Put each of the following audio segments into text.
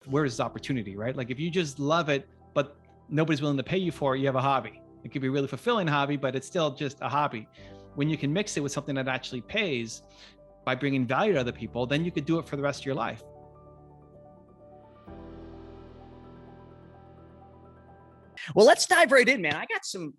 where's opportunity, right? Like if you just love it, but nobody's willing to pay you for it, you have a hobby. It could be a really fulfilling hobby, but it's still just a hobby. When you can mix it with something that actually pays by bringing value to other people, then you could do it for the rest of your life. Well, let's dive right in, man. I got some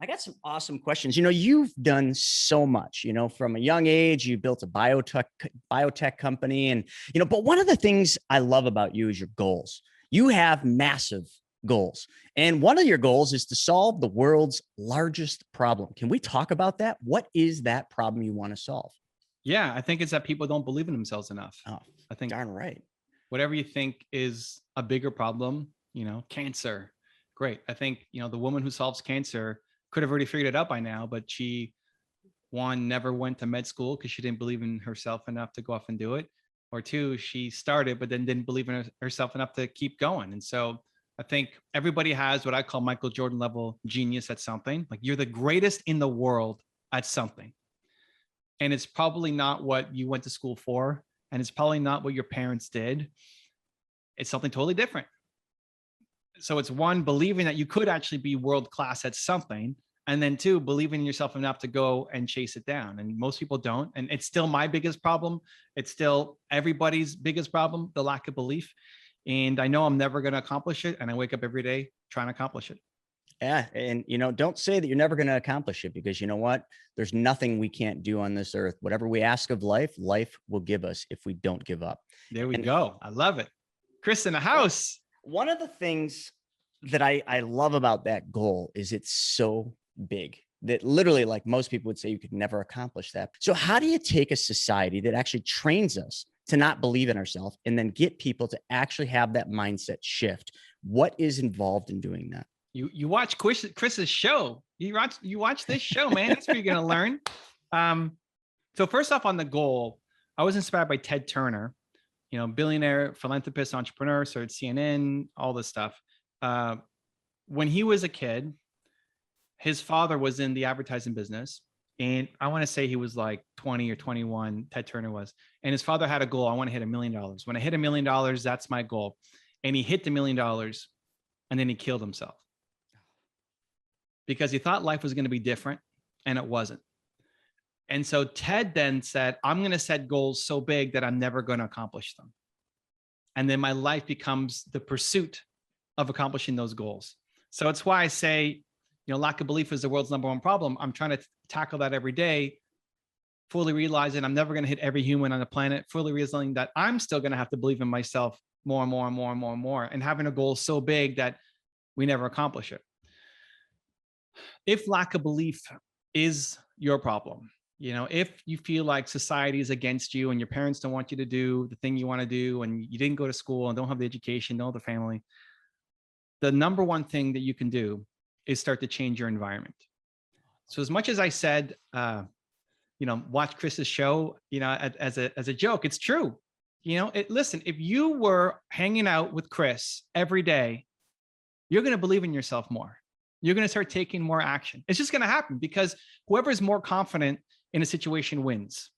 awesome questions. You know, you've done so much, you know, from a young age, you built a biotech company and, you know, but one of the things I love about you is your goals. You have massive goals. And one of your goals is to solve the world's largest problem. Can we talk about that? What is that problem you want to solve? Yeah, I think it's that people don't believe in themselves enough. Oh, I think darn right. Whatever you think is a bigger problem, you know, cancer, great. I think, you know, the woman who solves cancer could have already figured it out by now, but she, one, never went to med school because she didn't believe in herself enough to go off and do it. Or two, she started, but then didn't believe in herself enough to keep going. And so I think everybody has what I call Michael Jordan level genius at something. Like you're the greatest in the world at something. And it's probably not what you went to school for. And it's probably not what your parents did. It's something totally different. So it's one, believing that you could actually be world-class at something. And then two, believing in yourself enough to go and chase it down. And most people don't. And it's still my biggest problem. It's still everybody's biggest problem, the lack of belief. And I know I'm never going to accomplish it. And I wake up every day trying to accomplish it. Yeah. And, you know, don't say that you're never going to accomplish it because you know what? There's nothing we can't do on this earth. Whatever we ask of life, life will give us if we don't give up. There we go. I love it. Chris in the house. One of the things that I love about that goal is it's so big that literally, like most people would say, you could never accomplish that. So how do you take a society that actually trains us to not believe in ourselves and then get people to actually have that mindset shift? What is involved in doing that? You watch Chris's show. You watch this show, man. That's where you're gonna learn. So first off, on the goal, I was inspired by Ted Turner, you know, billionaire, philanthropist, entrepreneur, started CNN, all this stuff. When he was a kid, his father was in the advertising business. And I want to say he was like 20 or 21, Ted Turner was. And his father had a goal. I want to hit $1 million. When I hit $1 million, that's my goal. And he hit the $1 million and then he killed himself because he thought life was going to be different and it wasn't. And so Ted then said, I'm going to set goals so big that I'm never going to accomplish them. And then my life becomes the pursuit of accomplishing those goals. So it's why I say, you know, lack of belief is the world's #1 problem. I'm trying to tackle that every day, fully realizing I'm never going to hit every human on the planet, fully realizing that I'm still going to have to believe in myself more and more and more and more and more, and having a goal so big that we never accomplish it. If lack of belief is your problem, you know, if you feel like society is against you and your parents don't want you to do the thing you want to do, and you didn't go to school and don't have the education, don't have the family, the #1 thing that you can do is start to change your environment. So as much as I said, you know, watch Chris's show, you know, as a joke, it's true. You know, listen, if you were hanging out with Chris every day, you're going to believe in yourself more. You're going to start taking more action. It's just going to happen because whoever is more confident in a situation wins.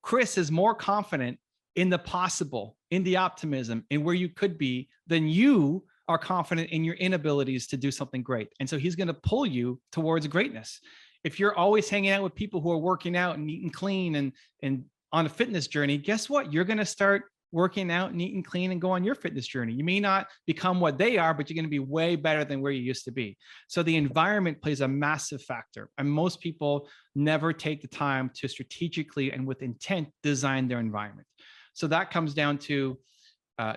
Chris is more confident in the possible, in the optimism, in where you could be than you are confident in your inabilities to do something great. And so he's going to pull you towards greatness. If you're always hanging out with people who are working out and eating clean and on a fitness journey, guess what? You're going to start working out and eating clean and go on your fitness journey. You may not become what they are, but you're going to be way better than where you used to be. So the environment plays a massive factor. And most people never take the time to strategically and with intent design their environment. So that comes down to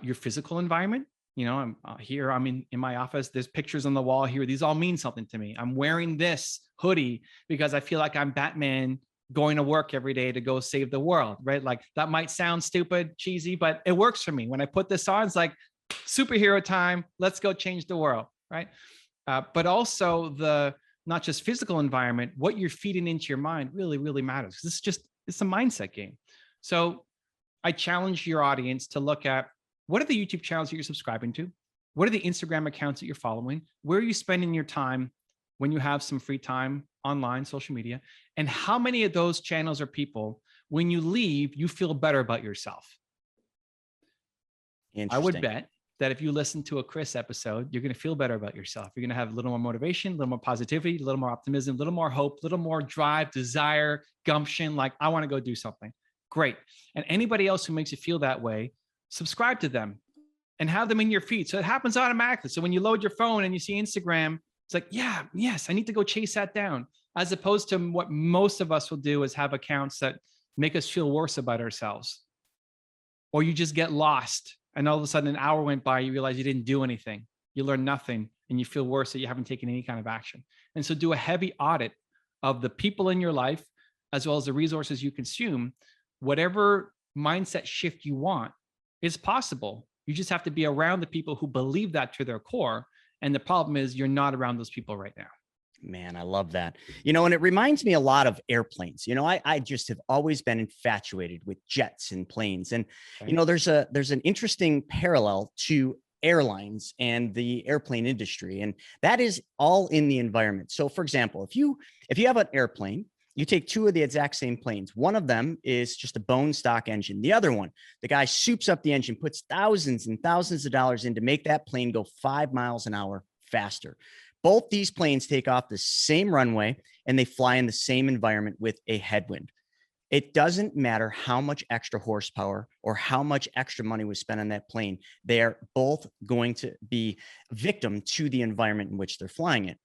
your physical environment. You know, I'm in my office, there's pictures on the wall here. These all mean something to me. I'm wearing this hoodie because I feel like I'm Batman going to work every day to go save the world, right? Like that might sound stupid, cheesy, but it works for me. When I put this on, it's like superhero time. Let's go change the world, right? But also not just physical environment, what you're feeding into your mind really, really matters. It's a mindset game. So I challenge your audience to look at, what are the YouTube channels that you're subscribing to? What are the Instagram accounts that you're following? Where are you spending your time when you have some free time online, social media? And how many of those channels or people, when you leave, you feel better about yourself? I would bet that if you listen to a Chris episode, you're going to feel better about yourself. You're going to have a little more motivation, a little more positivity, a little more optimism, a little more hope, a little more drive, desire, gumption, like I want to go do something. Great. And anybody else who makes you feel that way, subscribe to them and have them in your feed. So it happens automatically. So when you load your phone and you see Instagram, it's like, yeah, yes, I need to go chase that down. As opposed to what most of us will do is have accounts that make us feel worse about ourselves. Or you just get lost and all of a sudden an hour went by, you realize you didn't do anything. You learned nothing and you feel worse that you haven't taken any kind of action. And so do a heavy audit of the people in your life, as well as the resources you consume. Whatever mindset shift you want is possible. You just have to be around the people who believe that to their core. And the problem is you're not around those people right now. Man, I love that. And it reminds me a lot of airplanes. I just have always been infatuated with jets and planes. And, there's an interesting parallel to airlines and the airplane industry. And that is all in the environment. So for example, if you have an airplane, you take two of the exact same planes. One of them is just a bone stock engine. The other one, the guy soups up the engine, puts thousands and thousands of dollars in to make that plane go 5 miles an hour faster. Both these planes take off the same runway and they fly in the same environment with a headwind. It doesn't matter how much extra horsepower or how much extra money was spent on that plane. They are both going to be victim to the environment in which they're flying in.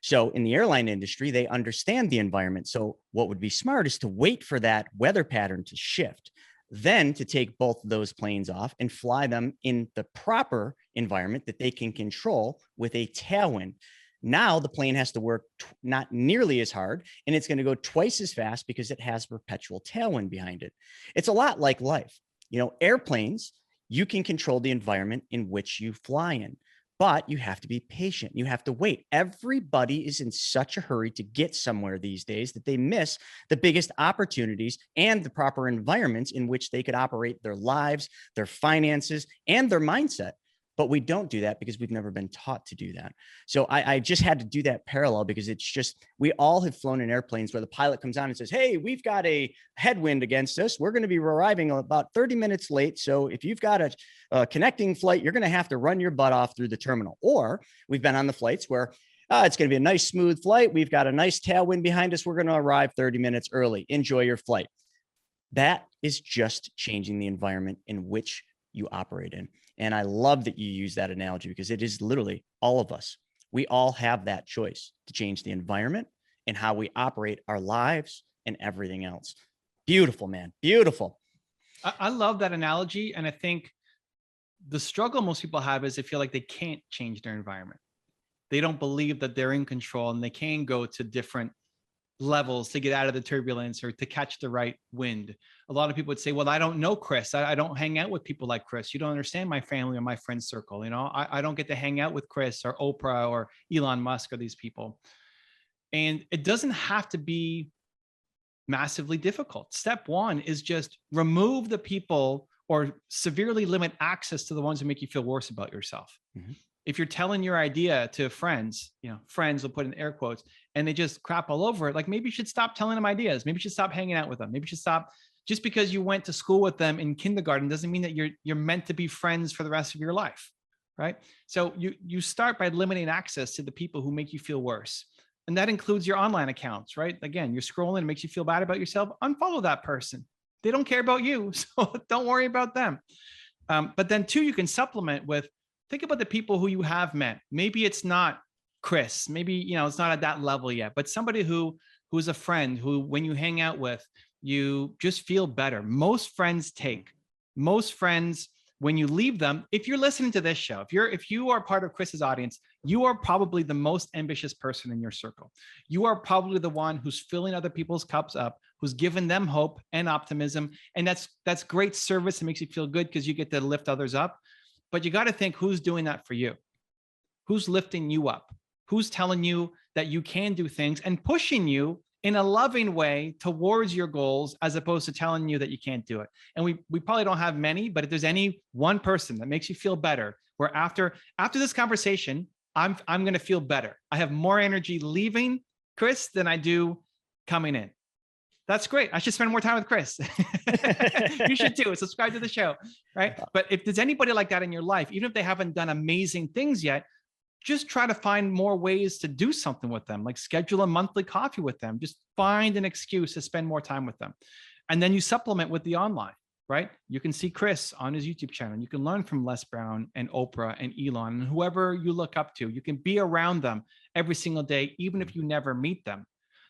So in the airline industry, they understand the environment. So what would be smart is to wait for that weather pattern to shift, then to take both of those planes off and fly them in the proper environment that they can control with a tailwind. Now the plane has to work not nearly as hard, and it's going to go twice as fast because it has perpetual tailwind behind it. It's a lot like life. Airplanes, you can control the environment in which you fly in, but you have to be patient. You have to wait. Everybody is in such a hurry to get somewhere these days that they miss the biggest opportunities and the proper environments in which they could operate their lives, their finances, and their mindset. But we don't do that because we've never been taught to do that. So I just had to do that parallel because it's just, we all have flown in airplanes where the pilot comes on and says, hey, we've got a headwind against us. We're going to be arriving about 30 minutes late. So if you've got a connecting flight, you're going to have to run your butt off through the terminal. Or we've been on the flights where it's going to be a nice smooth flight. We've got a nice tailwind behind us. We're going to arrive 30 minutes early. Enjoy your flight. That is just changing the environment in which you operate in. And I love that you use that analogy because it is literally all of us. We all have that choice to change the environment and how we operate our lives and everything else. Beautiful, man. Beautiful. I love that analogy. And I think the struggle most people have is they feel like they can't change their environment. They don't believe that they're in control and they can go to different levels to get out of the turbulence or to catch the right wind. A lot of people would say, well, I don't know Chris. I don't hang out with people like Chris. You don't understand my family or my friend circle. I don't get to hang out with Chris or Oprah or Elon Musk or these people. And it doesn't have to be massively difficult. Step one is just remove the people or severely limit access to the ones who make you feel worse about yourself. Mm-hmm. If you're telling your idea to friends, friends will put in air quotes, and they just crap all over it, like maybe you should stop telling them ideas. Maybe you should stop hanging out with them. Maybe you should stop. Just because you went to school with them in kindergarten doesn't mean that you're meant to be friends for the rest of your life, right? So you start by limiting access to the people who make you feel worse. And that includes your online accounts, right? Again, you're scrolling, it makes you feel bad about yourself. Unfollow that person. They don't care about you, so don't worry about them. But then two, you can supplement with, think about the people who you have met. Maybe it's not Chris. Maybe, it's not at that level yet, but somebody who's a friend who, when you hang out with, you just feel better. Most friends, when you leave them, if you're listening to this show, if you are part of Chris's audience, you are probably the most ambitious person in your circle. You are probably the one who's filling other people's cups up, who's given them hope and optimism. And that's great service. It makes you feel good because you get to lift others up. But you got to think, who's doing that for you? Who's lifting you up? Who's telling you that you can do things and pushing you in a loving way towards your goals, as opposed to telling you that you can't do it? And we probably don't have many, but if there's any one person that makes you feel better, where after this conversation, I'm going to feel better. I have more energy leaving Chris than I do coming in. That's great. I should spend more time with Chris. You should too. Subscribe to the show, right? But if there's anybody like that in your life, even if they haven't done amazing things yet, just try to find more ways to do something with them, like schedule a monthly coffee with them. Just find an excuse to spend more time with them. And then you supplement with the online, right? You can see Chris on his YouTube channel. You can learn from Les Brown and Oprah and Elon and whoever you look up to. You can be around them every single day, even if you never meet them.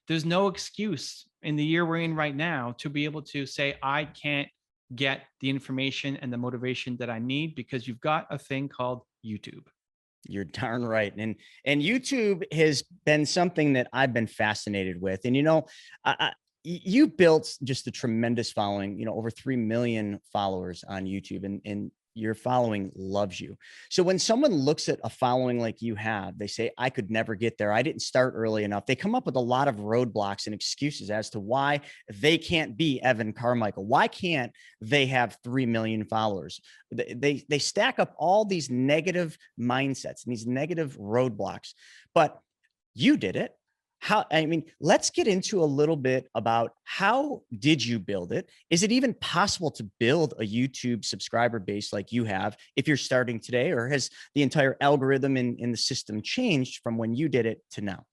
There's no excuse in the year we're in right now to be able to say, I can't get the information and the motivation that I need, because you've got a thing called YouTube. You're darn right. And YouTube has been something that I've been fascinated with. And, you built just a tremendous following, over 3 million followers on YouTube, and your following loves you. So when someone looks at a following like you have, they say, I could never get there. I didn't start early enough. They come up with a lot of roadblocks and excuses as to why they can't be Evan Carmichael. Why can't they have 3 million followers? They stack up all these negative mindsets and these negative roadblocks, but you did it. Let's get into a little bit about how did you build it? Is it even possible to build a YouTube subscriber base like you have if you're starting today, or has the entire algorithm in the system changed from when you did it to now?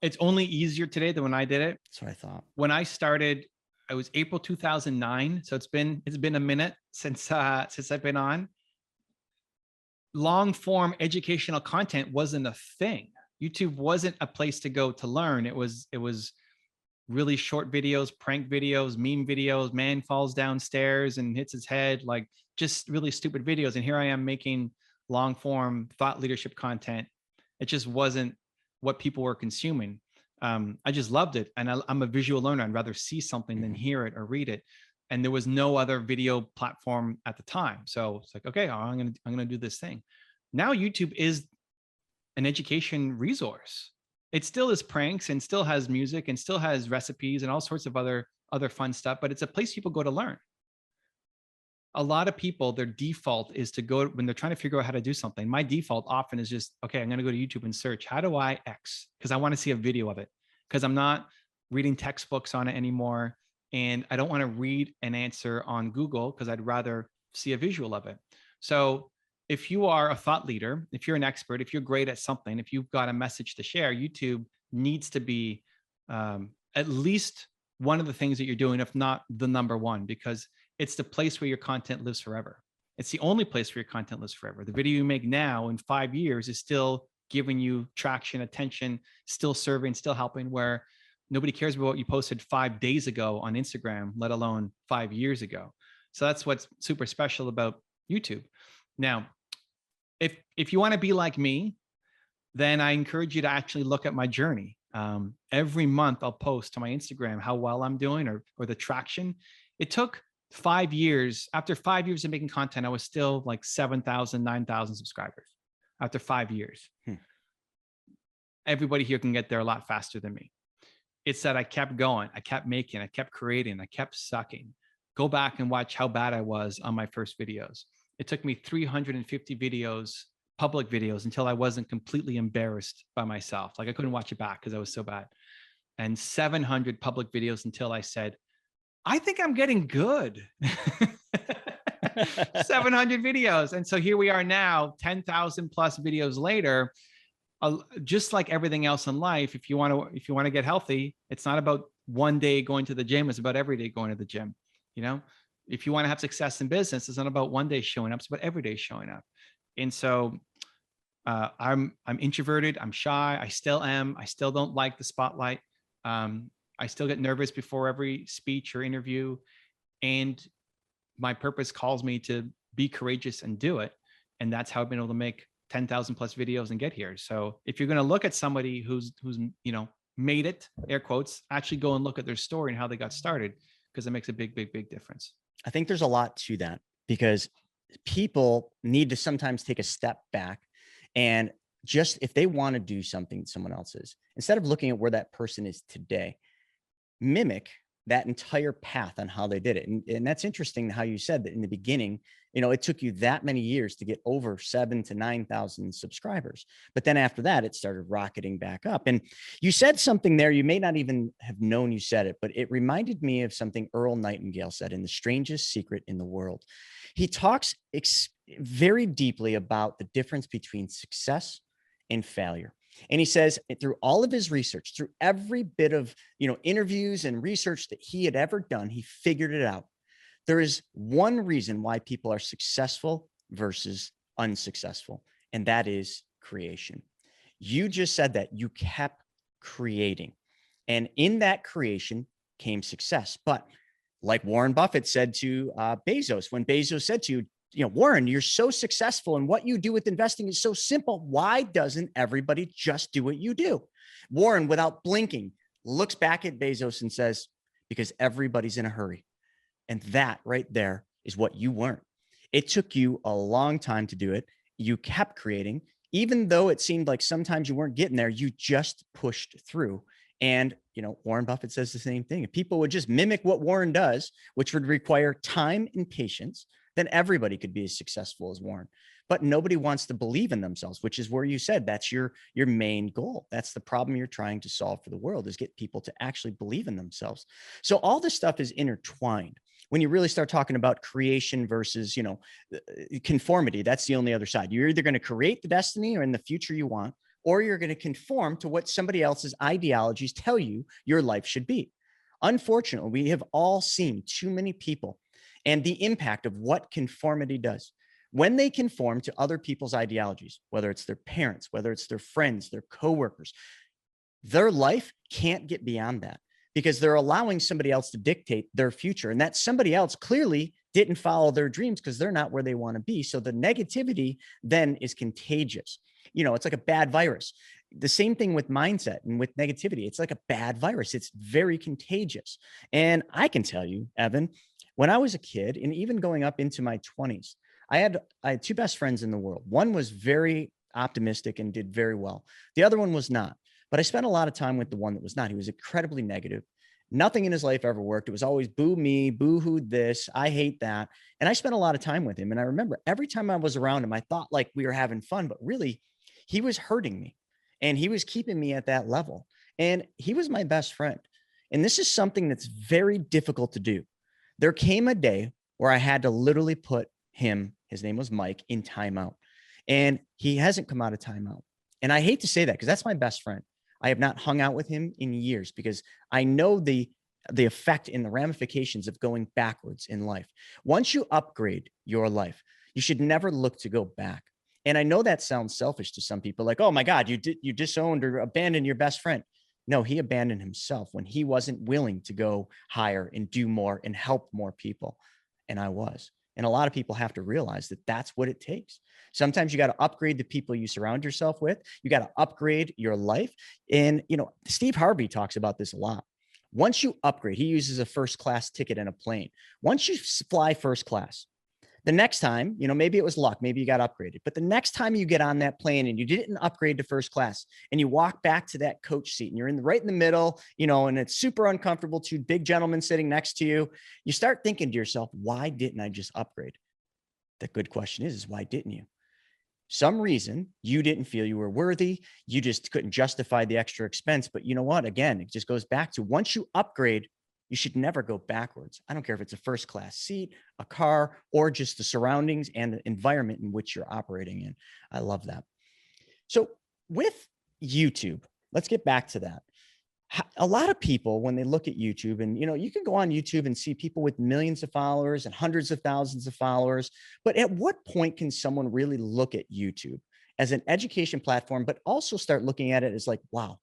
It's only easier today than when I did it. That's what I thought. When I started, it was April 2009. So it's been a minute since I've been on. Long form educational content wasn't a thing. YouTube wasn't a place to go to learn. It was really short videos, prank videos, meme videos, man falls downstairs and hits his head, like just really stupid videos. And here I am making long form thought leadership content. It just wasn't what people were consuming. I just loved it. And I'm a visual learner. I'd rather see something than hear it or read it. And there was no other video platform at the time. So it's like, okay, I'm gonna do this thing. Now YouTube is an education resource. It still is pranks and still has music and still has recipes and all sorts of other fun stuff, but it's a place people go to learn. A lot of people, their default is to go when they're trying to figure out how to do something. My default often is just, okay, I'm going to go to YouTube and search, how do I X? Because I want to see a video of it, because I'm not reading textbooks on it anymore. And I don't want to read an answer on Google because I'd rather see a visual of it. So if you are a thought leader, if you're an expert, if you're great at something, if you've got a message to share, YouTube needs to be at least one of the things that you're doing, if not the number one, because it's the place where your content lives forever. It's the only place where your content lives forever. The video you make now in 5 years is still giving you traction, attention, still serving, still helping, where nobody cares about what you posted 5 days ago on Instagram, let alone 5 years ago. So that's what's super special about YouTube. Now, if you want to be like me, then I encourage you to actually look at my journey. Every month I'll post to my Instagram how well I'm doing or the traction. It took 5 years. After 5 years of making content, I was still like 7,000, 9,000 subscribers after 5 years. Everybody here can get there a lot faster than me. It's that I kept going. I kept making, I kept creating, I kept sucking. Go back and watch how bad I was on my first videos. It took me 350 videos, public videos, until I wasn't completely embarrassed by myself. Like I couldn't watch it back because I was so bad. And 700 public videos until I said, I think I'm getting good. 700 videos. And so here we are now, 10,000 plus videos later. Just like everything else in life, if you want to get healthy, it's not about one day going to the gym. It's about every day going to the gym. If you want to have success in business, it's not about one day showing up. It's about every day showing up. And so I'm introverted. I'm shy. I still am. I still don't like the spotlight. I still get nervous before every speech or interview. And my purpose calls me to be courageous and do it. And that's how I've been able to make 10,000 plus videos and get here. So if you're going to look at somebody who's made it, air quotes, actually go and look at their story and how they got started, because it makes a big, big, big difference. I think there's a lot to that, because people need to sometimes take a step back and just, if they want to do something someone else is, instead of looking at where that person is today, mimic that entire path on how they did it. And that's interesting how you said that in the beginning, It took you that many years to get over 7,000 to 9,000 subscribers. But then after that, it started rocketing back up. And you said something there. You may not even have known you said it, but it reminded me of something Earl Nightingale said in The Strangest Secret in the World. He talks very deeply about the difference between success and failure. And he says through all of his research, through every bit of, interviews and research that he had ever done, he figured it out. There is one reason why people are successful versus unsuccessful, and that is creation. You just said that you kept creating, and in that creation came success. But like Warren Buffett said to Bezos, when Bezos said to you, Warren, you're so successful and what you do with investing is so simple. Why doesn't everybody just do what you do? Warren, without blinking, looks back at Bezos and says, because everybody's in a hurry. And that right there is what you weren't. It took you a long time to do it. You kept creating, even though it seemed like sometimes you weren't getting there, you just pushed through. And, Warren Buffett says the same thing. If people would just mimic what Warren does, which would require time and patience, then everybody could be as successful as Warren. But nobody wants to believe in themselves, which is where you said that's your main goal. That's the problem you're trying to solve for the world, is get people to actually believe in themselves. So all this stuff is intertwined. When you really start talking about creation versus, conformity, that's the only other side. You're either going to create the destiny or in the future you want, or you're going to conform to what somebody else's ideologies tell you your life should be. Unfortunately, we have all seen too many people and the impact of what conformity does. When they conform to other people's ideologies, whether it's their parents, whether it's their friends, their coworkers, their life can't get beyond that because they're allowing somebody else to dictate their future. And that somebody else clearly didn't follow their dreams because they're not where they want to be. So the negativity then is contagious. It's like a bad virus. The same thing with mindset and with negativity. It's like a bad virus. It's very contagious. And I can tell you, Evan, when I was a kid and even going up into my 20s, I had two best friends in the world. One was very optimistic and did very well. The other one was not. But I spent a lot of time with the one that was not. He was incredibly negative. Nothing in his life ever worked. It was always boo me, boo hoo this, I hate that. And I spent a lot of time with him. And I remember every time I was around him, I thought like we were having fun, but really he was hurting me and he was keeping me at that level. And he was my best friend. And this is something that's very difficult to do. There came a day where I had to literally put him, his name was Mike, in timeout. And he hasn't come out of timeout. And I hate to say that because that's my best friend. I have not hung out with him in years because I know the effect and the ramifications of going backwards in life. Once you upgrade your life, you should never look to go back. And I know that sounds selfish to some people, like, oh my God, you disowned or abandoned your best friend. No, he abandoned himself when he wasn't willing to go higher and do more and help more people. And I was. And a lot of people have to realize that that's what it takes. Sometimes you got to upgrade the people you surround yourself with. You got to upgrade your life. And, Steve Harvey talks about this a lot. Once you upgrade, he uses a first class ticket in a plane. Once you fly first class, the next time, maybe it was luck, maybe you got upgraded, but the next time you get on that plane and you didn't upgrade to first class and you walk back to that coach seat and you're right in the middle, and it's super uncomfortable, two big gentlemen sitting next to you, you start thinking to yourself, why didn't I just upgrade? The good question is why didn't you? Some reason you didn't feel you were worthy. You just couldn't justify the extra expense. But you know what? Again, it just goes back to once you upgrade, you should never go backwards. I don't care if it's a first class seat, a car, or just the surroundings and the environment in which you're operating in. I love that. So with YouTube, let's get back to that. A lot of people, when they look at YouTube, and you can go on YouTube and see people with millions of followers and hundreds of thousands of followers. But at what point can someone really look at YouTube as an education platform, but also start looking at it as like, wow,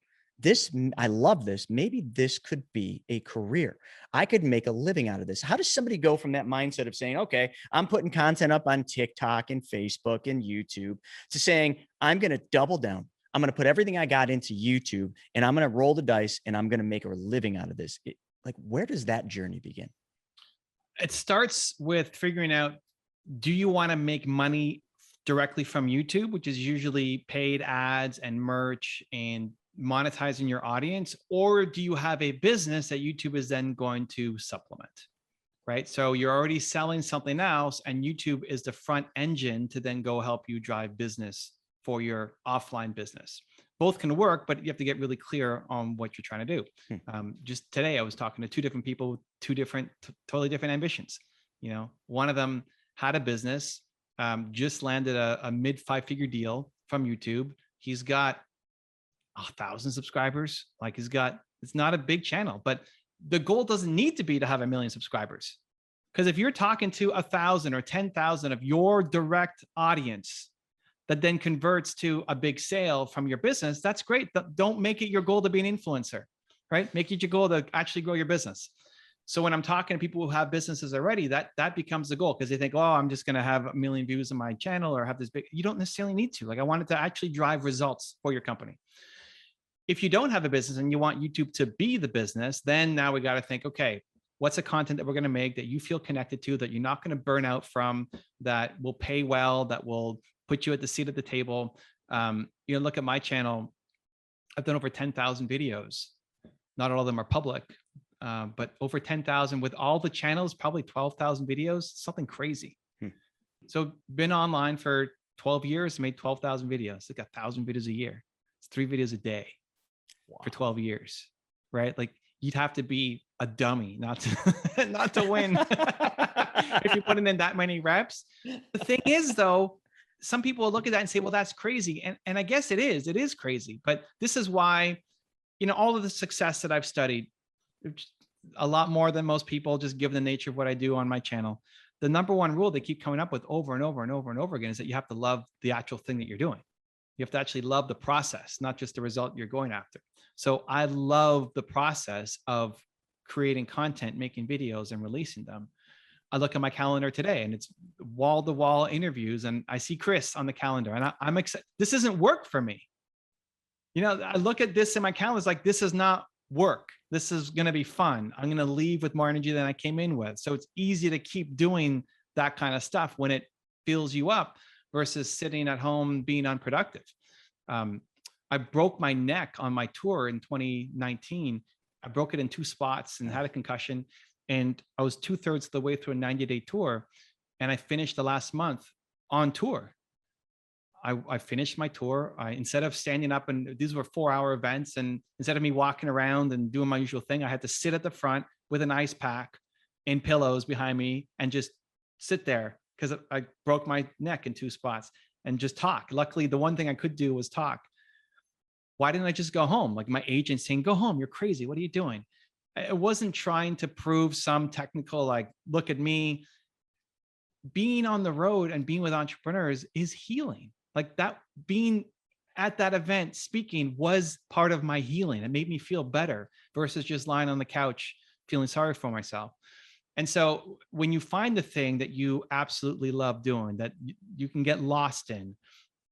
I love this. Maybe this could be a career. I could make a living out of this. How does somebody go from that mindset of saying, okay, I'm putting content up on TikTok and Facebook and YouTube, to saying, I'm going to double down. I'm going to put everything I got into YouTube and I'm going to roll the dice and I'm going to make a living out of this. Where does that journey begin? It starts with figuring out, do you want to make money directly from YouTube, which is usually paid ads and merch and monetizing your audience, or do you have a business that YouTube is then going to supplement? right? So you're already selling something else, and YouTube is the front engine to then go help you drive business for your offline business. Both can work, but you have to get really clear on what you're trying to do. Just today, I was talking to two different people, totally different ambitions. One of them had a business, just landed a mid 5-figure deal from YouTube. He's got 1,000 subscribers. Like it's not a big channel, but the goal doesn't need to be to have 1 million subscribers. Because if you're talking to 1,000 or 10,000 of your direct audience that then converts to a big sale from your business, that's great. Don't make it your goal to be an influencer, right? Make it your goal to actually grow your business. So when I'm talking to people who have businesses already, that becomes the goal, because they think, oh, I'm just going to have 1 million views on my channel or have this big. You don't necessarily need to. Like, I wanted to actually drive results for your company. If you don't have a business and you want YouTube to be the business, then now we got to think, okay, what's the content that we're going to make that you feel connected to, that you're not going to burn out from, that will pay well, that will put you at the seat at the table. Look at my channel. I've done over 10,000 videos. Not all of them are public, but over 10,000 with all the channels, probably 12,000 videos, something crazy. So been online for 12 years, made 12,000 videos. I've got 1,000 videos a year. It's 3 videos a day. Wow. For 12 years, right? Like, you'd have to be a dummy not to win if you put in that many reps. The thing is, though, some people will look at that and say, well, that's crazy. And I guess it is crazy. But this is why, all of the success that I've studied, a lot more than most people, just given the nature of what I do on my channel, the number one rule they keep coming up with over and over and over and over again is that you have to love the actual thing that you're doing. You have to actually love the process, not just the result you're going after. So I love the process of creating content, making videos and releasing them. I look at my calendar today and it's wall-to-wall interviews, and I see Chris on the calendar, and I'm excited. This isn't work for me. I look at this in my calendar, it's like, this is not work. This is going to be fun. I'm going to leave with more energy than I came in with. So it's easy to keep doing that kind of stuff when it fills you up versus sitting at home being unproductive. I broke my neck on my tour in 2019. I broke it in 2 spots and had a concussion. And I was 2/3 of the way through a 90-day tour. And I finished the last month on tour. I finished my tour. Instead of standing up, and these were 4-hour events, and instead of me walking around and doing my usual thing, I had to sit at the front with an ice pack and pillows behind me and just sit there, because I broke my neck in 2 spots, and just talk. Luckily, the one thing I could do was talk. Why didn't I just go home? Like, my agent saying, go home, you're crazy. What are you doing? It wasn't trying to prove some technical, like, look at me. Being on the road and being with entrepreneurs is healing. Like, that, being at that event speaking was part of my healing. It made me feel better versus just lying on the couch feeling sorry for myself. And so when you find the thing that you absolutely love doing, that you can get lost in,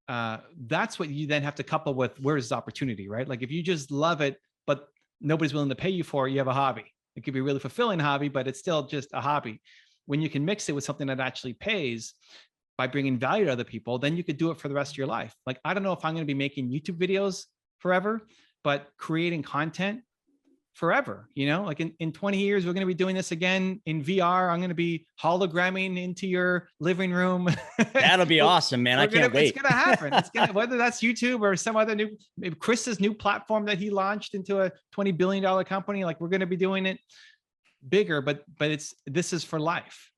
that's what you then have to couple with, where's the opportunity, right? Like, if you just love it, but nobody's willing to pay you for it, you have a hobby. It could be a really fulfilling hobby, but it's still just a hobby. When you can mix it with something that actually pays by bringing value to other people, then you could do it for the rest of your life. Like, I don't know if I'm going to be making YouTube videos forever, but creating content forever, like in 20 years, we're going to be doing this again in VR. I'm going to be hologramming into your living room. That'll be awesome, man. I can't wait. It's going to happen. Whether that's YouTube or some other maybe Chris's new platform that he launched into a $20 billion company. Like, we're going to be doing it bigger, but this is for life.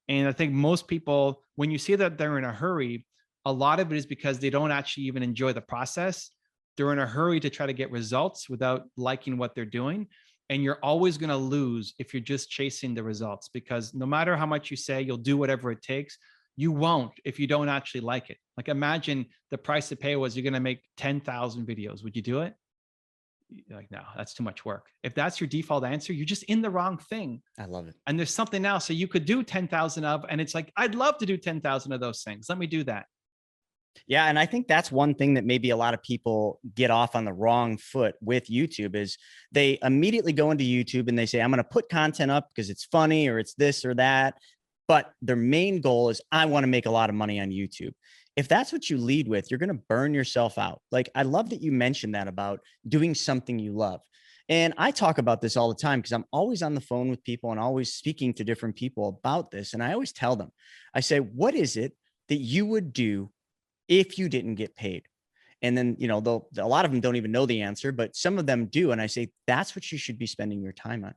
And I think most people, when you see that they're in a hurry, a lot of it is because they don't actually even enjoy the process. They're in a hurry to try to get results without liking what they're doing. And you're always going to lose if you're just chasing the results, because no matter how much you say you'll do whatever it takes, you won't if you don't actually like it. Like, imagine the price to pay was you're going to make 10,000 videos. Would you do it? You're like, no, that's too much work. If that's your default answer, you're just in the wrong thing. I love it. And there's something else. So you could do 10,000 of, and it's like, I'd love to do 10,000 of those things. Let me do that. Yeah. And I think that's one thing that maybe a lot of people get off on the wrong foot with YouTube is they immediately go into YouTube and they say, I'm going to put content up because it's funny or it's this or that. But their main goal is, I want to make a lot of money on YouTube. If that's what you lead with, you're going to burn yourself out. Like, I love that you mentioned that about doing something you love. And I talk about this all the time because I'm always on the phone with people and always speaking to different people about this. And I always tell them, I say, what is it that you would do if you didn't get paid? And then, a lot of them don't even know the answer, but some of them do. And I say, that's what you should be spending your time on,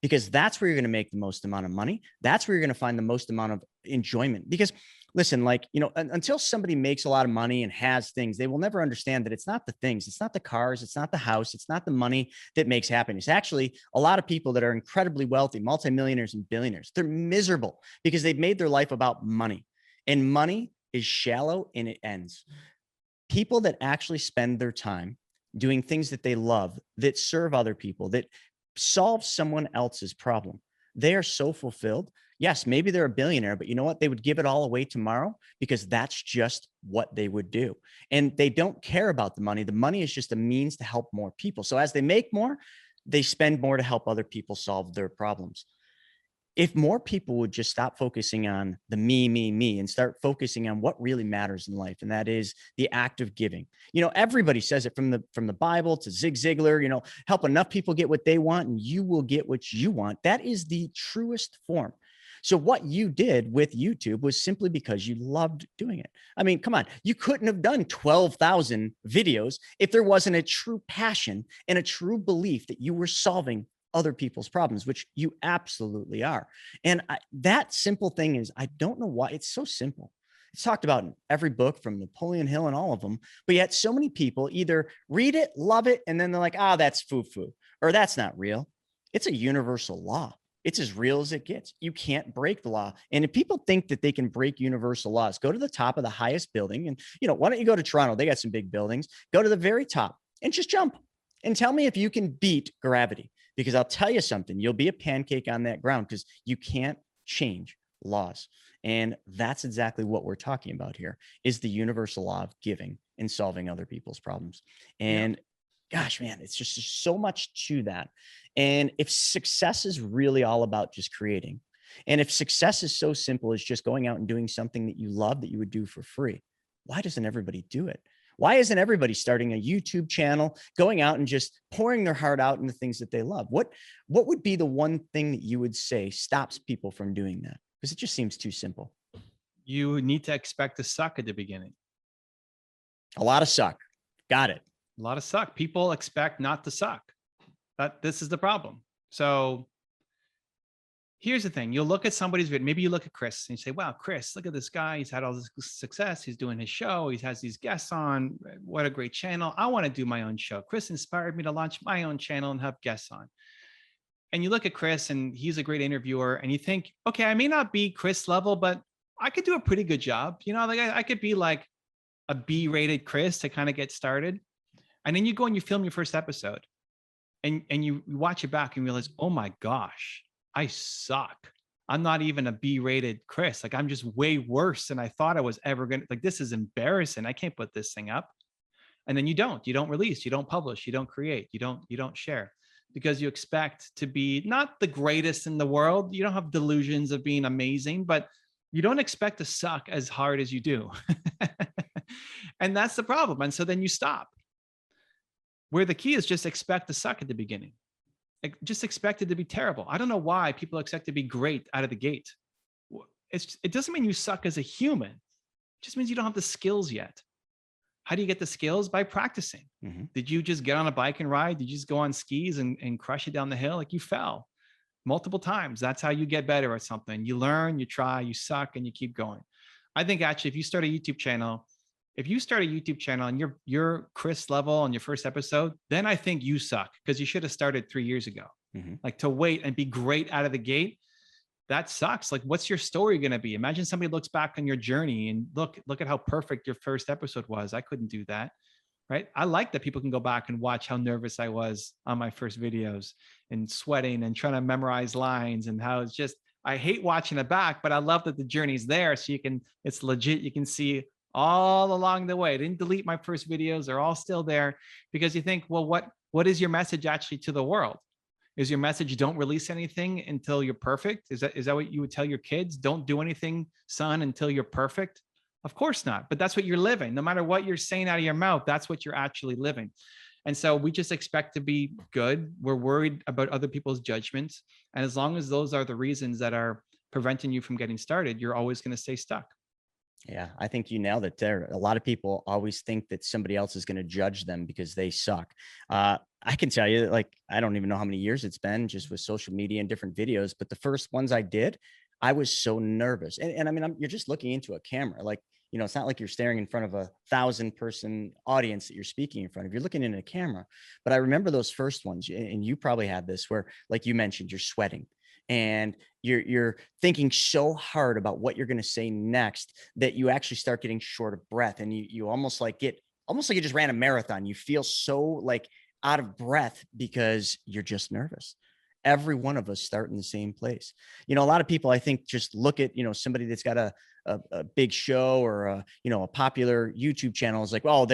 because that's where you're going to make the most amount of money. That's where you're going to find the most amount of enjoyment. Because listen, until somebody makes a lot of money and has things, they will never understand that it's not the things, it's not the cars, it's not the house, it's not the money that makes happiness. Actually, a lot of people that are incredibly wealthy, multimillionaires and billionaires, they're miserable because they've made their life about money, and money is shallow and it ends. People that actually spend their time doing things that they love, that serve other people, that solve someone else's problem, they are so fulfilled. Yes, maybe they're a billionaire, but you know what? They would give it all away tomorrow because that's just what they would do. And they don't care about the money. The money is just a means to help more people. So as they make more, they spend more to help other people solve their problems. If more people would just stop focusing on the me, and start focusing on what really matters in life, and that is the act of giving. Everybody says it, from the Bible to Zig Ziglar, help enough people get what they want and you will get what you want. That is the truest form. So what you did with YouTube was simply because you loved doing it. I mean, come on, you couldn't have done 12,000 videos if there wasn't a true passion and a true belief that you were solving other people's problems, which you absolutely are. And that simple thing is, I don't know why it's so simple. It's talked about in every book from Napoleon Hill and all of them, but yet so many people either read it, love it, and then they're like, that's foo-foo, or that's not real. It's a universal law. It's as real as it gets. You can't break the law. And if people think that they can break universal laws, go to the top of the highest building. And, why don't you go to Toronto? They got some big buildings. Go to the very top and just jump and tell me if you can beat gravity. Because I'll tell you something, you'll be a pancake on that ground because you can't change laws. And that's exactly what we're talking about here, is the universal law of giving and solving other people's problems. And gosh, man, it's just so much to that. And if success is really all about just creating, and if success is so simple as just going out and doing something that you love that you would do for free, why doesn't everybody do it? Why isn't everybody starting a YouTube channel, going out and just pouring their heart out in the things that they love? What would be the one thing that you would say stops people from doing that? Because it just seems too simple. You need to expect to suck at the beginning. A lot of suck. Got it. A lot of suck. People expect not to suck. This is the problem. So here's the thing. You'll look at somebody's video. Maybe you look at Chris and you say, wow, Chris, look at this guy. He's had all this success. He's doing his show. He has these guests on. What a great channel. I want to do my own show. Chris inspired me to launch my own channel and have guests on. And you look at Chris and he's a great interviewer and you think, okay, I may not be Chris level, but I could do a pretty good job. I could be like a B-rated Chris to kind of get started. And then you go and you film your first episode and you watch it back and realize, oh my gosh, I suck. I'm not even a B-rated Chris. Like, I'm just way worse than I thought I was ever going to. Like, this is embarrassing. I can't put this thing up. And then you don't release, you don't publish, you don't create, you don't share, because you expect to be not the greatest in the world. You don't have delusions of being amazing, but you don't expect to suck as hard as you do. And that's the problem. And so then you stop. Where the key is just expect to suck at the beginning. Just expect it to be terrible. I don't know why people expect to be great out of the gate. It doesn't mean you suck as a human. It just means you don't have the skills yet. How do you get the skills? By practicing. Mm-hmm. Did you just get on a bike and ride? Did you just go on skis and crush it down the hill? Like, you fell multiple times. That's how you get better at something. You learn, you try, you suck, and you keep going. I think actually, if you start a YouTube channel, and you're Chris level on your first episode, then I think you suck, because you should have started 3 years ago. Mm-hmm. Like, to wait and be great out of the gate, that sucks. Like, what's your story going to be? Imagine somebody looks back on your journey and look at how perfect your first episode was. I couldn't do that. Right. I like that people can go back and watch how nervous I was on my first videos and sweating and trying to memorize lines, and how it's just, I hate watching it back, but I love that the journey's there. So it's legit. You can see all along the way. I didn't delete my first videos. They're all still there, because you think, well, what is your message actually to the world? Is your message, don't release anything until you're perfect? Is that what you would tell your kids? Don't do anything, son, until you're perfect? Of course not. But that's what you're living. No matter what you're saying out of your mouth, that's what you're actually living. And so we just expect to be good. We're worried about other people's judgments. And as long as those are the reasons that are preventing you from getting started, you're always going to stay stuck. Yeah, I think you nailed it there. A lot of people always think that somebody else is going to judge them because they suck. I can tell you, like, I don't even know how many years it's been just with social media and different videos, but the first ones I did, I was so nervous. And I mean, you're just looking into a camera. Like, it's not like you're staring in front of 1,000-person audience that you're speaking in front of. You're looking in a camera. But I remember those first ones, and you probably had this where, like you mentioned, you're sweating and you're thinking so hard about what you're going to say next that you actually start getting short of breath, and you almost like you just ran a marathon. You feel so like out of breath because you're just nervous. Every one of us start in the same place. A lot of people, I think, just look at, somebody that's got a big show or a popular YouTube channel is like, oh,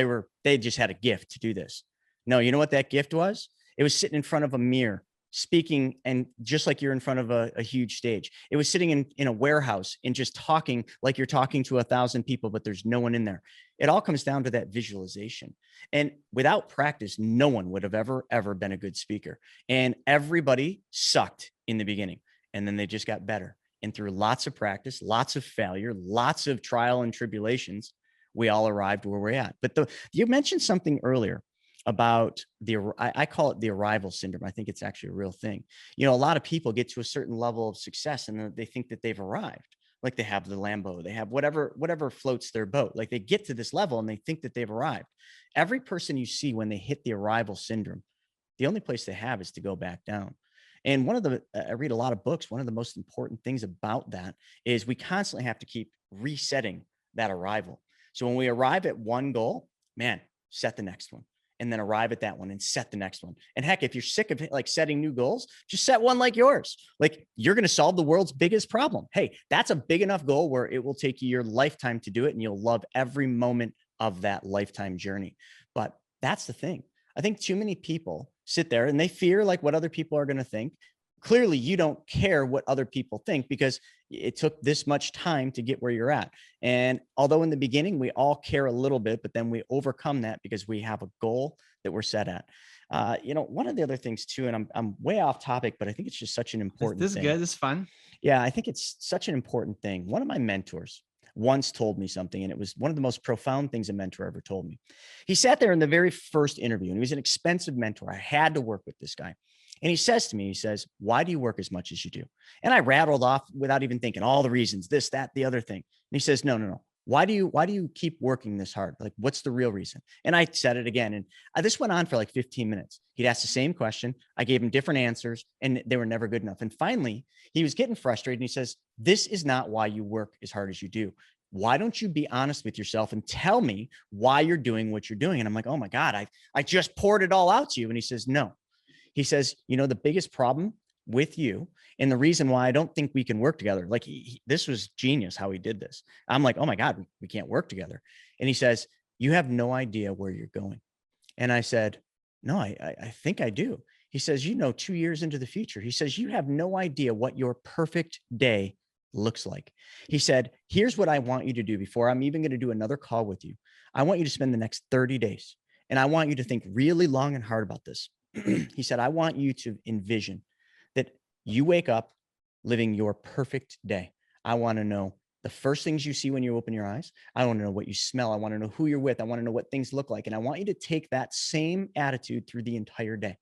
they just had a gift to do this. No, you know what that gift was? It was sitting in front of a mirror speaking, and just like you're in front of a huge stage. It was sitting in a warehouse and just talking like you're talking to 1,000 people, but there's no one in there. It all comes down to that visualization. And without practice, no one would have ever been a good speaker. And everybody sucked in the beginning, and then they just got better. And through lots of practice, lots of failure, lots of trial and tribulations, we all arrived where we're at. But you mentioned something earlier about I call it the arrival syndrome. I think it's actually a real thing. A lot of people get to a certain level of success and they think that they've arrived. Like they have the Lambo, they have whatever floats their boat. Like they get to this level and they think that they've arrived. Every person you see when they hit the arrival syndrome, the only place they have is to go back down. And I read a lot of books. One of the most important things about that is we constantly have to keep resetting that arrival. So when we arrive at one goal, man, set the next one, and then arrive at that one and set the next one. And heck, if you're sick of like setting new goals, just set one like yours. Like you're going to solve the world's biggest problem. Hey, that's a big enough goal where it will take you your lifetime to do it, and you'll love every moment of that lifetime journey. But that's the thing. I think too many people sit there and they fear like what other people are going to think. Clearly, you don't care what other people think because it took this much time to get where you're at. And although in the beginning, we all care a little bit, but then we overcome that because we have a goal that we're set at. One of the other things too, and I'm way off topic, but I think it's just such an important This is thing. good. This is fun. Yeah, I think it's such an important thing. One of my mentors once told me something, and it was one of the most profound things a mentor ever told me. He sat there in the very first interview, and he was an expensive mentor. I had to work with this guy. And he says to me, he says, why do you work as much as you do? And I rattled off without even thinking all the reasons, this, that, the other thing. And he says, no. Why do you keep working this hard? Like, what's the real reason? And I said it again. And this went on for like 15 minutes. He'd ask the same question. I gave him different answers and they were never good enough. And finally, he was getting frustrated. And he says, this is not why you work as hard as you do. Why don't you be honest with yourself and tell me why you're doing what you're doing? And I'm like, oh my God, I just poured it all out to you. And he says, no. He says, the biggest problem with you and the reason why I don't think we can work together, like this was genius how he did this. I'm like, oh my God, we can't work together. And he says, you have no idea where you're going. And I said, no, I think I do. He says, 2 years into the future, he says, you have no idea what your perfect day looks like. He said, here's what I want you to do before I'm even going to do another call with you. I want you to spend the next 30 days. And I want you to think really long and hard about this. He said, I want you to envision that you wake up living your perfect day. I want to know the first things you see when you open your eyes. I want to know what you smell. I want to know who you're with. I want to know what things look like. And I want you to take that same attitude through the entire day.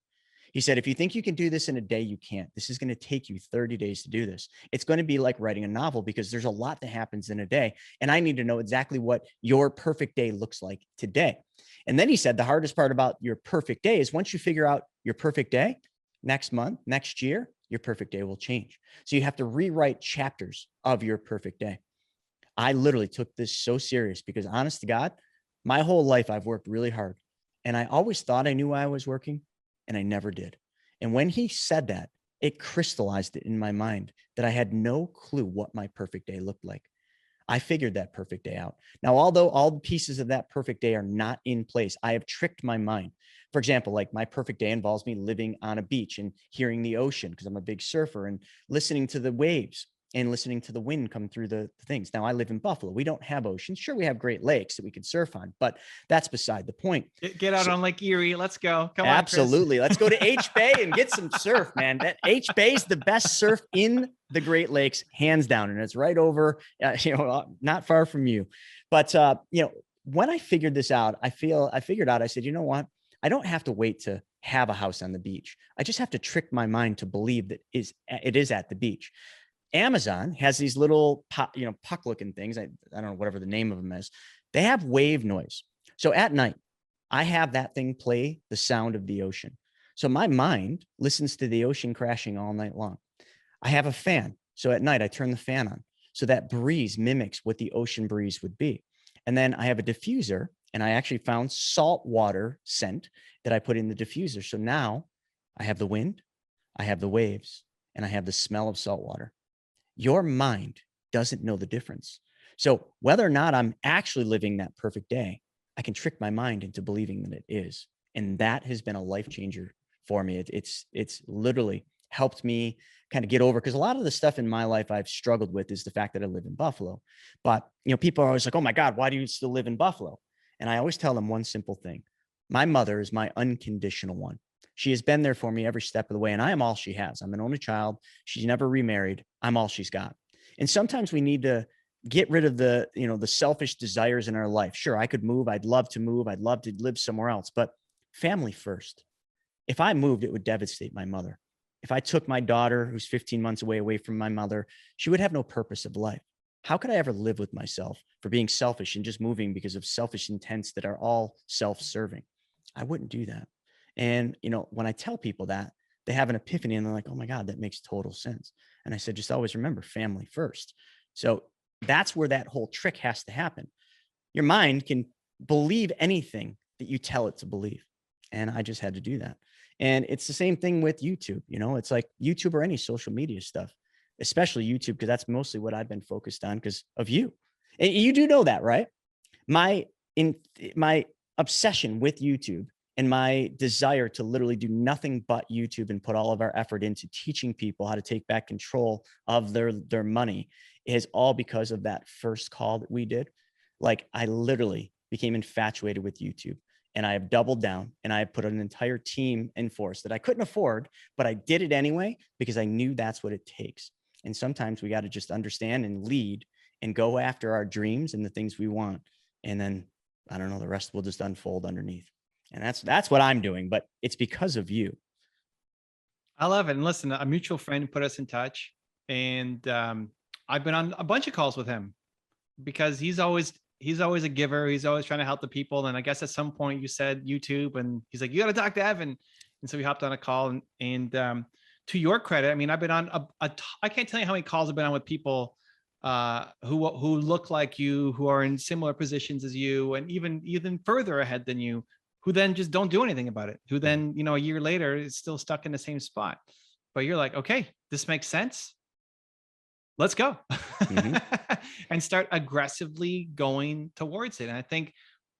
He said, if you think you can do this in a day, you can't. This is going to take you 30 days to do this. It's going to be like writing a novel because there's a lot that happens in a day. And I need to know exactly what your perfect day looks like today. And then he said, the hardest part about your perfect day is once you figure out your perfect day, next month, next year, your perfect day will change. So you have to rewrite chapters of your perfect day. I literally took this so serious because honest to God, my whole life I've worked really hard. And I always thought I knew why I was working. And I never did. And when he said that, it crystallized it in my mind that I had no clue what my perfect day looked like. I figured that perfect day out. Now, although all the pieces of that perfect day are not in place, I have tricked my mind. For example, like my perfect day involves me living on a beach and hearing the ocean because I'm a big surfer and listening to the waves. and listening to the wind come through the things. Now, I live in Buffalo. We don't have oceans. Sure, we have Great Lakes that we could surf on, but that's beside the point. Get out So, on Lake Erie. Let's go. Come absolutely. on, Chris. Let's go to H Bay and get some surf, man. That H Bay is the best surf in the Great Lakes, hands down. And it's right over, not far from you. But, when I figured this out, I figured out, I said, you know what? I don't have to wait to have a house on the beach. I just have to trick my mind to believe that it is at the beach. Amazon has these little puck looking things. I don't know, whatever the name of them is. They have wave noise. So at night, I have that thing play the sound of the ocean. So my mind listens to the ocean crashing all night long. I have a fan. So at night, I turn the fan on. So that breeze mimics what the ocean breeze would be. And then I have a diffuser, and I actually found salt water scent that I put in the diffuser. So now I have the wind, I have the waves, and I have the smell of salt water. Your mind doesn't know the difference. So whether or not I'm actually living that perfect day, I can trick my mind into believing that it is. And that has been a life changer for me. It's literally helped me kind of get over, because a lot of the stuff in my life I've struggled with is the fact that I live in Buffalo. But, people are always like, oh my God, why do you still live in Buffalo? And I always tell them one simple thing. My mother is my unconditional one. She has been there for me every step of the way. And I am all she has. I'm an only child. She's never remarried. I'm all she's got. And sometimes we need to get rid of the selfish desires in our life. Sure, I could move. I'd love to move. I'd love to live somewhere else, but family first. If I moved, it would devastate my mother. If I took my daughter, who's 15 months away from my mother, she would have no purpose of life. How could I ever live with myself for being selfish and just moving because of selfish intents that are all self-serving? I wouldn't do that. And, when I tell people that, they have an epiphany and they're like, oh my God, that makes total sense. And I said, just always remember family first. So that's where that whole trick has to happen. Your mind can believe anything that you tell it to believe. And I just had to do that. And it's the same thing with YouTube. It's like YouTube or any social media stuff, especially YouTube, because that's mostly what I've been focused on because of you. And you do know that, right? My obsession with YouTube and my desire to literally do nothing but YouTube and put all of our effort into teaching people how to take back control of their money is all because of that first call that we did. Like, I literally became infatuated with YouTube. And I have doubled down and I have put an entire team in force that I couldn't afford, but I did it anyway because I knew that's what it takes. And sometimes we got to just understand and lead and go after our dreams and the things we want. And then, I don't know, the rest will just unfold underneath. And that's what I'm doing, but it's because of you. I love it. And listen, a mutual friend put us in touch, and I've been on a bunch of calls with him because he's always a giver. He's always trying to help the people. And I guess at some point you said YouTube, and he's like, you got to talk to Evan. And so we hopped on a call, and to your credit, I mean, I've been on I can't tell you how many calls I've been on with people who look like you, who are in similar positions as you, and even further ahead than you, who then just don't do anything about it, who then, a year later is still stuck in the same spot. But you're like, okay, this makes sense. Let's go. Mm-hmm. And start aggressively going towards it. And I think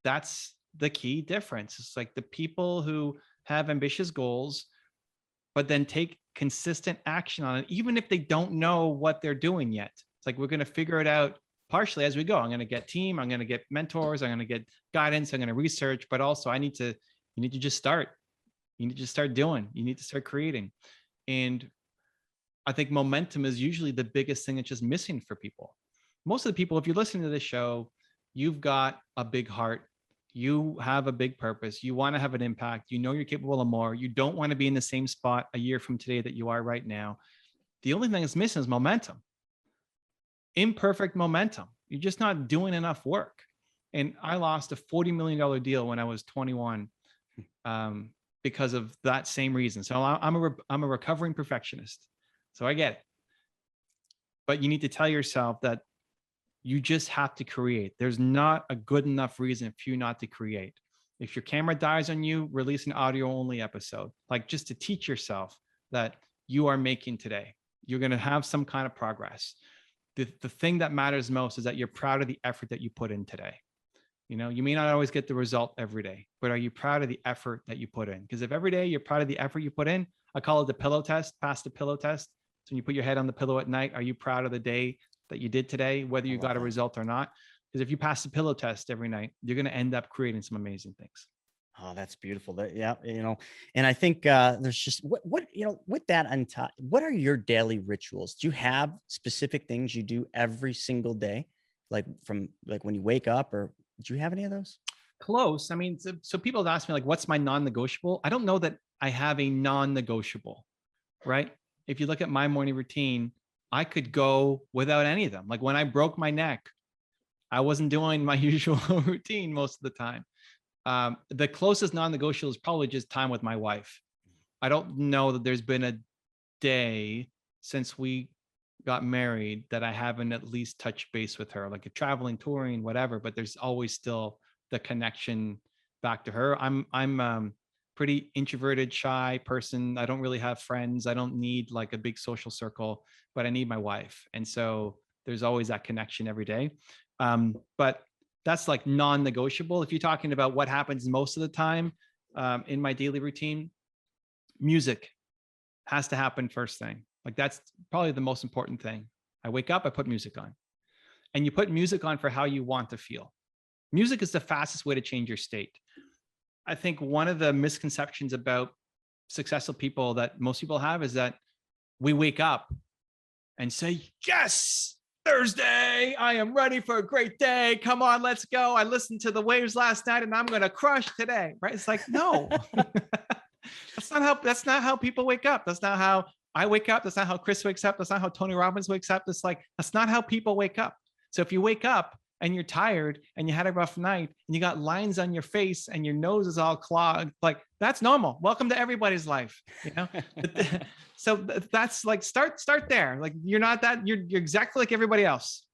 that's the key difference. It's like the people who have ambitious goals, but then take consistent action on it, even if they don't know what they're doing yet. It's like, we're going to figure it out partially as we go. I'm going to get team. I'm going to get mentors. I'm going to get guidance. I'm going to research, but also you need to just start. You need to start doing. You need to start creating. And I think momentum is usually the biggest thing that's just missing for people. Most of the people, if you're listening to this show, you've got a big heart. You have a big purpose. You want to have an impact. You know you're capable of more. You don't want to be in the same spot a year from today that you are right now. The only thing that's missing is momentum. Imperfect momentum. You're just not doing enough work. And I lost a $40 million deal when I was 21 because of that same reason. So I'm a recovering perfectionist. So I get it. But you need to tell yourself that you just have to create. There's not a good enough reason for you not to create. If your camera dies on you, release an audio only episode, like just to teach yourself that you are making today. You're going to have some kind of progress. The thing that matters most is that you're proud of the effort that you put in today. You may not always get the result every day, but are you proud of the effort that you put in? Because if every day you're proud of the effort you put in, I call it the pillow test, pass the pillow test. So when you put your head on the pillow at night, are you proud of the day that you did today, whether you got a result or not? Because if you pass the pillow test every night, you're going to end up creating some amazing things. Oh, that's beautiful. Yeah, and I think there's just what with that on top, what are your daily rituals? Do you have specific things you do every single day? Like when you wake up, or do you have any of those? Close. I mean, so people have asked me like, what's my non-negotiable? I don't know that I have a non-negotiable, right? If you look at my morning routine, I could go without any of them. Like when I broke my neck, I wasn't doing my usual routine most of the time. The closest non-negotiable is probably just time with my wife. I don't know that there's been a day since we got married that I haven't at least touched base with her, like a traveling, touring, whatever, but there's always still the connection back to her. I'm pretty introverted, shy person. I don't really have friends. I don't need like a big social circle, but I need my wife. And so there's always that connection every day. But that's like non-negotiable. If you're talking about what happens most of the time in my daily routine, music has to happen first thing. Like that's probably the most important thing. I wake up, I put music on. And you put music on for how you want to feel. Music is the fastest way to change your state. I think one of the misconceptions about successful people that most people have is that we wake up and say, yes, Thursday, I am ready for a great day. Come on, let's go. I listened to the waves last night and I'm going to crush today, right? It's like, no, that's not how people wake up. That's not how I wake up. That's not how Chris wakes up. That's not how Tony Robbins wakes up. It's like, that's not how people wake up. So if you wake up and you're tired and you had a rough night and you got lines on your face and your nose is all clogged, like that's normal. Welcome to everybody's life, So that's like, start there. Like you're not that, you're exactly like everybody else.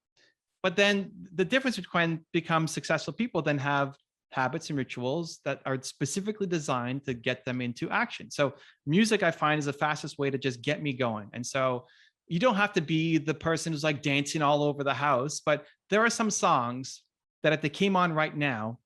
But then the difference between become successful people then have habits and rituals that are specifically designed to get them into action. So music, I find, is the fastest way to just get me going. And so you don't have to be the person who's like dancing all over the house, but there are some songs that if they came on right now,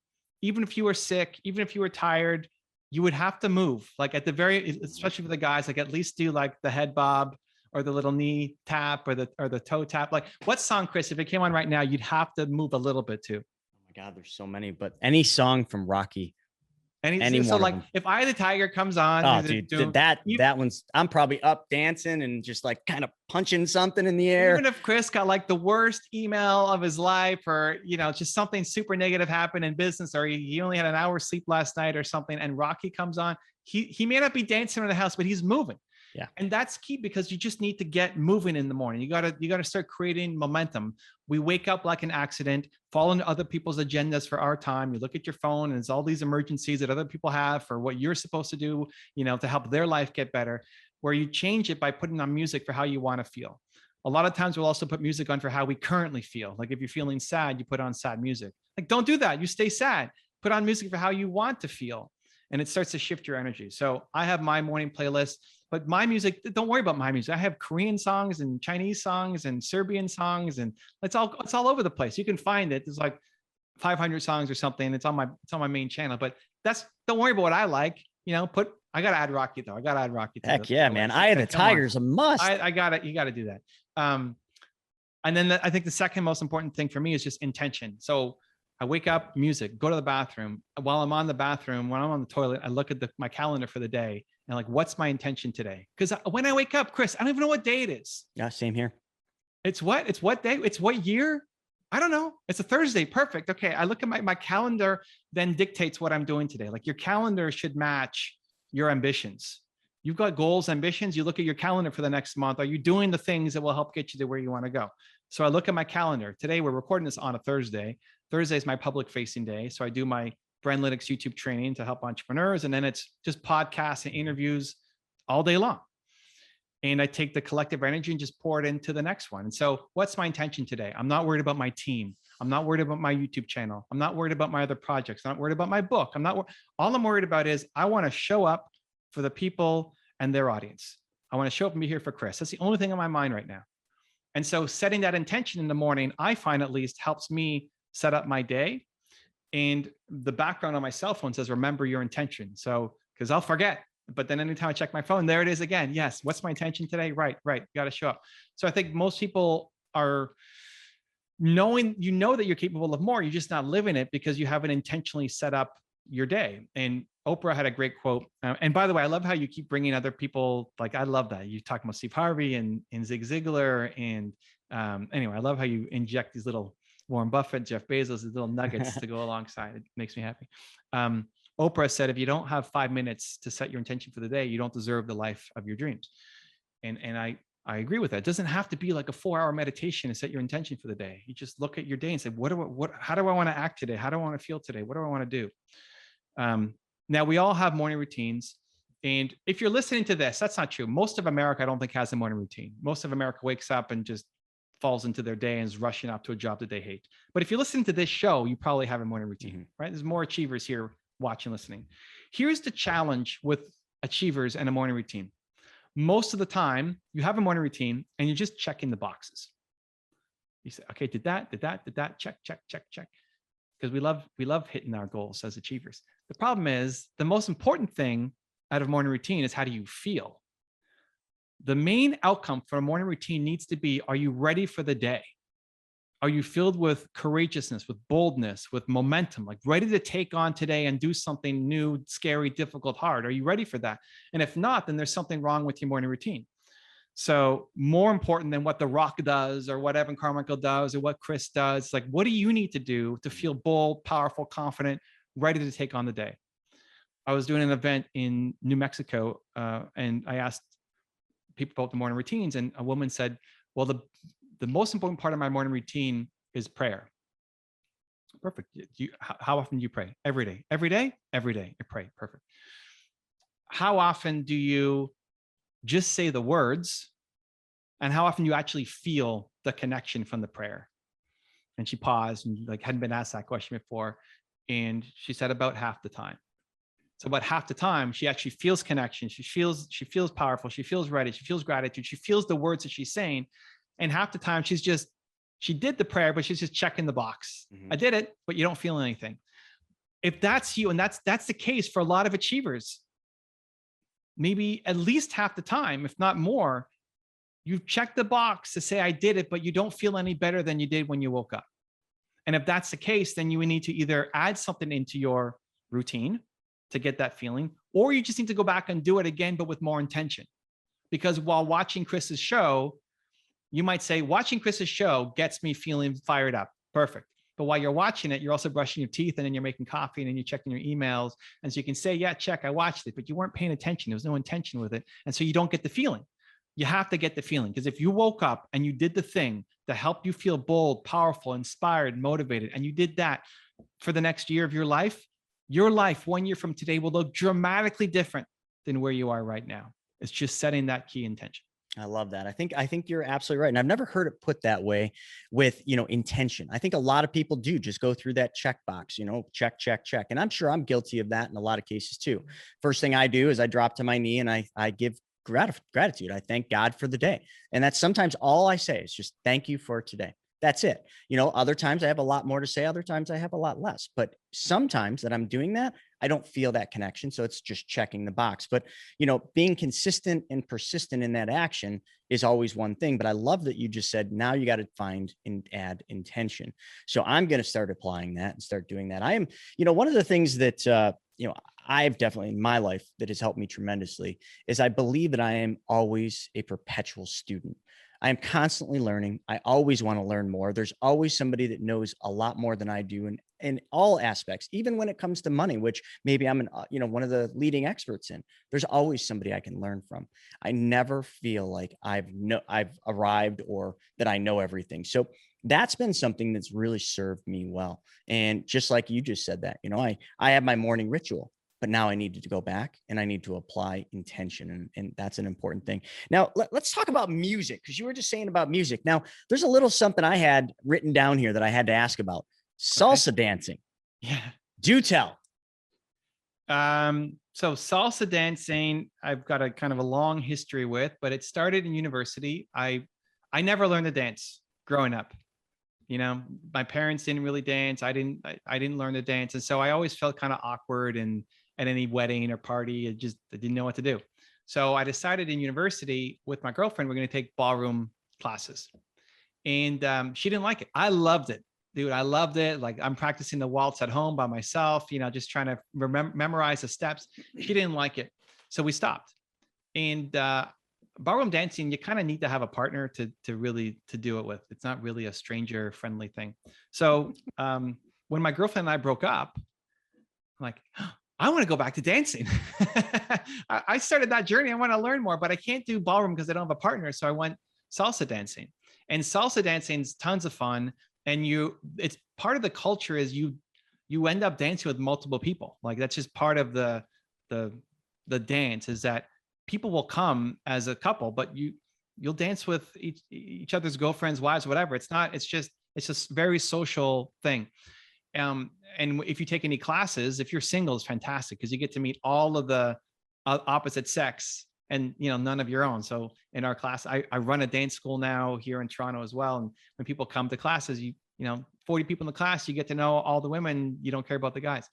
even if you were sick, even if you were tired, you would have to move. Like at the very, especially for the guys, like at least do like the head bob or the little knee tap or the toe tap. Like what song, Chris, if it came on right now, you'd have to move a little bit too. Oh my God, there's so many, but any song from Rocky. So like if Eye of the Tiger comes on, oh dude, that one's, I'm probably up dancing and just like kind of punching something in the air. Even if Chris got like the worst email of his life, or just something super negative happened in business, or he only had an hour's sleep last night or something, and Rocky comes on, he may not be dancing in the house, but he's moving. Yeah. And that's key, because you just need to get moving in the morning. You gotta start creating momentum. We wake up like an accident, fall into other people's agendas for our time. You look at your phone and it's all these emergencies that other people have for what you're supposed to do, to help their life get better, where you change it by putting on music for how you want to feel. A lot of times we'll also put music on for how we currently feel. Like if you're feeling sad, you put on sad music. Like don't do that. You stay sad. Put on music for how you want to feel. And it starts to shift your energy. So I have my morning playlist. But my music, don't worry about my music. I have Korean songs and Chinese songs and Serbian songs, and it's all over the place. You can find it. There's like 500 songs or something. It's on my main channel. But don't worry about what I like. I gotta add Rocky though. I gotta add Rocky. Heck yeah, man! Eye of the Tiger's a must. You gotta do that. And then I think the second most important thing for me is just intention. So I wake up, music, go to the bathroom. While I'm on the bathroom, when I'm on the toilet, I look at my calendar for the day. And like, what's my intention today? Because when I wake up, Chris, I don't even know what day it is. Yeah, same here. It's what day? It's what year? I don't know. It's a Thursday. Perfect. Okay. I look at my calendar, then dictates what I'm doing today. Like your calendar should match your ambitions. You've got goals, ambitions. You look at your calendar for the next month. Are you doing the things that will help get you to where you want to go? So I look at my calendar. Today, we're recording this on a Thursday. Thursday is my public facing day. So I do my Brandlytics YouTube training to help entrepreneurs. And then it's just podcasts and interviews all day long. And I take the collective energy and just pour it into the next one. And so what's my intention today? I'm not worried about my team. I'm not worried about my YouTube channel. I'm not worried about my other projects. I'm not worried about my book. All I'm worried about is I want to show up for the people and their audience. I want to show up and be here for Chris. That's the only thing on my mind right now. And so setting that intention in the morning, I find at least helps me set up my day. And the background on my cell phone says, remember your intention. So, because I'll forget. But then anytime I check my phone, there it is again. Yes. What's my intention today? Right. You got to show up. So I think most people are knowing, that you're capable of more. You're just not living it because you haven't intentionally set up your day. And Oprah had a great quote. And by the way, I love how you keep bringing other people. Like, I love that. You talk about Steve Harvey and Zig Ziglar. And anyway, I love how you inject these little Warren Buffett, Jeff Bezos, these little nuggets to go alongside. It makes me happy. Oprah said, if you don't have 5 minutes to set your intention for the day, you don't deserve the life of your dreams. And I agree with that. It doesn't have to be like a 4-hour meditation to set your intention for the day. You just look at your day and say, how do I want to act today? How do I want to feel today? What do I want to do? Now, we all have morning routines. And if you're listening to this, that's not true. Most of America, I don't think, has a morning routine. Most of America wakes up and just falls into their day and is rushing out to a job that they hate. But if you're listening to this show, you probably have a morning routine, right? There's more achievers here watching, listening. Here's the challenge with achievers and a morning routine. Most of the time, you have a morning routine and you're just checking the boxes. You say, okay, did that, check. Because we love hitting our goals as achievers. The problem is, the most important thing out of morning routine is, how do you feel? The main outcome for a morning routine needs to be, are you ready for the day? Are you filled with courageousness, with boldness, with momentum, like ready to take on today and do something new, scary, difficult, hard? Are you ready for that? And if not, then there's something wrong with your morning routine. So more important than what The Rock does or what Evan Carmichael does or what Chris does, like, what do you need to do to feel bold, powerful, confident, ready to take on the day? I was doing an event in New Mexico and I asked people about the morning routines, and a woman said, well, the most important part of my morning routine is prayer. Perfect. How often do you pray? Every day. Every day? Every day. I pray. Perfect. How often do you just say the words, and how often you actually feel the connection from the prayer? And she paused and like hadn't been asked that question before. And she said about half the time. So about half the time, she actually feels connection. She feels powerful. She feels ready. She feels gratitude. She feels the words that she's saying. And half the time she did the prayer, but she's just checking the box. I did it, but you don't feel anything. If that's you, and that's the case for a lot of achievers, maybe at least half the time, if not more, you've checked the box to say, I did it, but you don't feel any better than you did when you woke up. And if that's the case, then you would need to either add something into your routine to get that feeling, or you just need to go back and do it again, but with more intention. Because while watching Chris's show, you might say, watching Chris's show gets me feeling fired up. Perfect. But while you're watching it, you're also brushing your teeth, and then you're making coffee, and then you're checking your emails. And so you can say, yeah, check, I watched it, but you weren't paying attention. There was no intention with it. And so you don't get the feeling. You have to get the feeling, because if you woke up and you did the thing that helped you feel bold, powerful, inspired, motivated, and you did that for the next year of your life 1 year from today will look dramatically different than where you are right now. It's just setting that key intention. I love that. I think you're absolutely right. And I've never heard it put that way with, intention. I think a lot of people do just go through that checkbox, check. And I'm sure I'm guilty of that in a lot of cases too. First thing I do is I drop to my knee and I give gratitude. I thank God for the day. And that's sometimes all I say is just thank you for today. That's it. Other times I have a lot more to say. Other times I have a lot less, but sometimes that I'm doing that, I don't feel that connection. So it's just checking the box, but being consistent and persistent in that action is always one thing. But I love that you just said, now you got to find and add intention. So I'm going to start applying that and start doing that. I am, one of the things that, I've definitely in my life that has helped me tremendously is I believe that I am always a perpetual student. I am constantly learning. I always want to learn more. There's always somebody that knows a lot more than I do in all aspects, even when it comes to money, which maybe I'm one of the leading experts in. There's always somebody I can learn from. I never feel like I've arrived or that I know everything. So that's been something that's really served me well. And just like you just said that, I have my morning ritual. But now I needed to go back and I need to apply intention. And that's an important thing. Now, let's talk about music, because you were just saying about music. Now, there's a little something I had written down here that I had to ask about. Salsa dancing. Yeah. Do tell. So salsa dancing, I've got a kind of a long history with, but it started in university. I never learned to dance growing up. My parents didn't really dance. I didn't learn to dance. And so I always felt kind of awkward and at any wedding or party. I didn't know what to do. So I decided in university with my girlfriend, we're going to take ballroom classes. And she didn't like it. I loved it, dude. I loved it. Like I'm practicing the waltz at home by myself, just trying to memorize the steps. She didn't like it. So we stopped. And ballroom dancing, you kind of need to have a partner to really do it with. It's not really a stranger friendly thing. So when my girlfriend and I broke up, I'm like, I want to go back to dancing. I started that journey. I want to learn more, but I can't do ballroom because I don't have a partner. So I went salsa dancing, and salsa dancing is tons of fun. And it's part of the culture is you end up dancing with multiple people. Like that's just part of the dance, is that people will come as a couple, but you'll dance with each other's girlfriends, wives, whatever. It's just a very social thing. And if you take any classes, if you're single, it's fantastic because you get to meet all of the opposite sex and none of your own. So in our class, I run a dance school now here in Toronto as well. And when people come to classes, 40 people in the class, you get to know all the women. You don't care about the guys.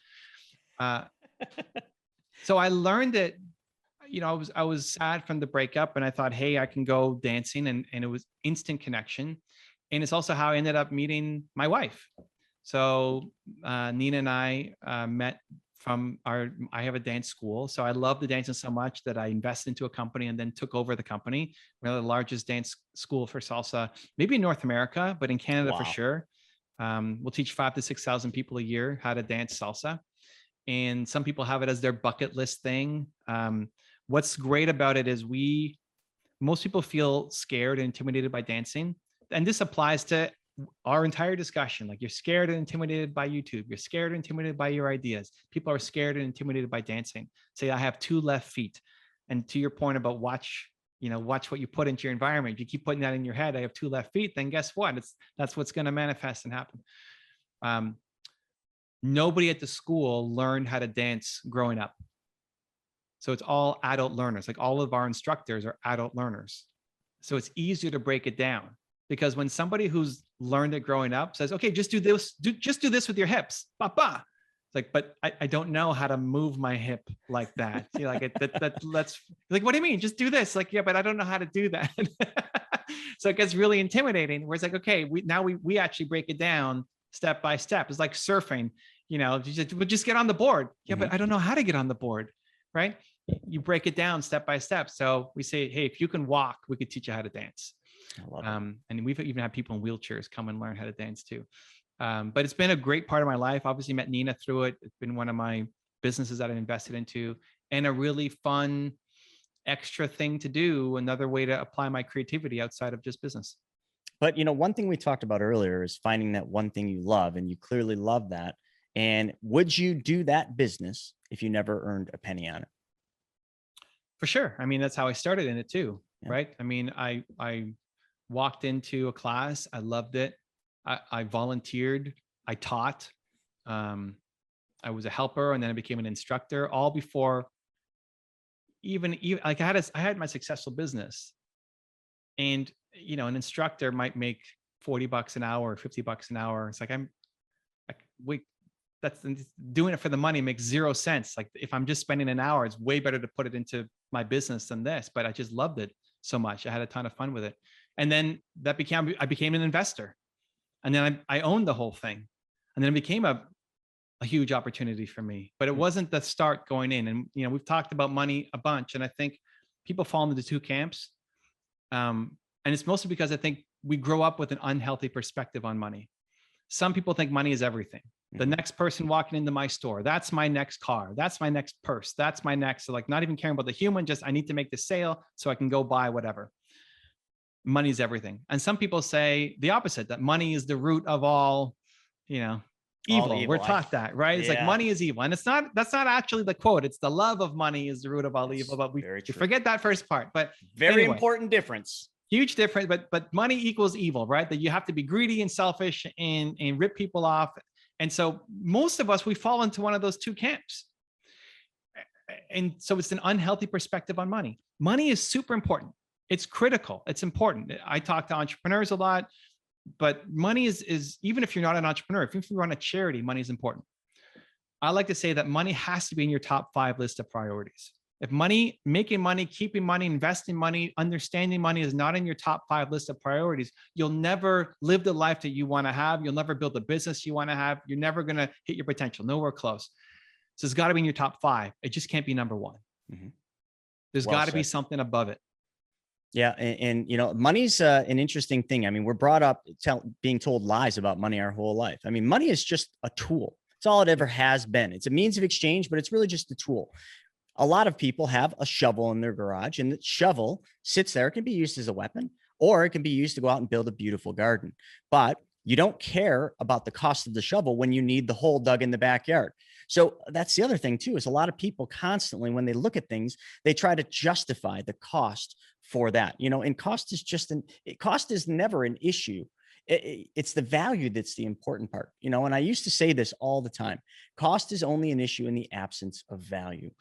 So I learned it. I was sad from the breakup, and I thought, hey, I can go dancing, and it was instant connection. And it's also how I ended up meeting my wife. So Nina and I met I have a dance school. So I love the dancing so much that I invested into a company and then took over the company. We're the largest dance school for salsa, maybe in North America, but in Canada for sure. We'll teach 5,000 to 6,000 people a year how to dance salsa. And some people have it as their bucket list thing. What's great about it is most people feel scared and intimidated by dancing. And this applies to our entire discussion. Like you're scared and intimidated by YouTube. You're scared and intimidated by your ideas. People are scared and intimidated by dancing. Say, I have 2 left feet. And to your point about watch what you put into your environment. If you keep putting that in your head, I have 2 left feet, then guess what? That's what's going to manifest and happen. Nobody at the school learned how to dance growing up. So it's all adult learners. Like all of our instructors are adult learners. So it's easier to break it down. Because when somebody who's learned it growing up says, okay, just do this, just do this with your hips, ba. It's like, but I don't know how to move my hip like that. Let's like, what do you mean? Just do this. Like, yeah, but I don't know how to do that. So it gets really intimidating. Where it's like, okay, we actually break it down step by step. It's like surfing, just get on the board. Yeah, but I don't know how to get on the board, right? You break it down step by step. So we say, hey, if you can walk, we could teach you how to dance. And we've even had people in wheelchairs come and learn how to dance too. But it's been a great part of my life. Obviously met Nina through it. It's been one of my businesses that I've invested into, and a really fun extra thing to do. Another way to apply my creativity outside of just business. But, one thing we talked about earlier is finding that one thing you love, and you clearly love that. And would you do that business if you never earned a penny on it? For sure. I mean, that's how I started in it too, right? I mean, I walked into a class. I loved it. I volunteered. I taught. I was a helper, and then I became an instructor. All before even like I had my successful business, and an instructor might make $40 an hour or $50 an hour. It's like that's doing it for the money makes zero sense. Like if I'm just spending an hour, it's way better to put it into my business than this. But I just loved it so much. I had a ton of fun with it. And then I became an investor, and then I owned the whole thing, and then it became a huge opportunity for me. But it wasn't the start going in. And we've talked about money a bunch, and I think people fall into the 2 camps, and it's mostly because I think we grow up with an unhealthy perspective on money. Some people think money is everything. The next person walking into my store, that's my next car, that's my next purse, that's my next. So like not even caring about the human, just I need to make the sale so I can go buy whatever. Money is everything. And some people say the opposite, that money is the root of all, evil. We're taught that, right? It's like money is evil. And that's not actually the quote. It's the love of money is the root of all evil, but we forget that first part. But very important difference. Huge difference, but money equals evil, right? That you have to be greedy and selfish and rip people off. And so most of us, we fall into one of those 2 camps. And so it's an unhealthy perspective on money. Money is super important. It's critical. It's important. I talk to entrepreneurs a lot, but money is even if you're not an entrepreneur, if you run a charity, money is important. I like to say that money has to be in your top 5 list of priorities. If making money, keeping money, investing money, understanding money is not in your top 5 list of priorities, you'll never live the life that you want to have. You'll never build the business you want to have. You're never going to hit your potential. Nowhere close. So it's got to be in your top 5. It just can't be number 1. Mm-hmm. There's got to be something above it. Yeah. And you know, money's an interesting thing. I mean, we're brought up being told lies about money our whole life. I mean, money is just a tool. It's all it ever has been. It's a means of exchange, but it's really just a tool. A lot of people have a shovel in their garage, and the shovel sits there. It can be used as a weapon, or it can be used to go out and build a beautiful garden. But you don't care about the cost of the shovel when you need the hole dug in the backyard. So that's the other thing too, is a lot of people constantly, when they look at things, they try to justify the cost for that, you know, and cost is never an issue. It's the value that's the important part, you know, and I used to say this all the time. Cost is only an issue in the absence of value.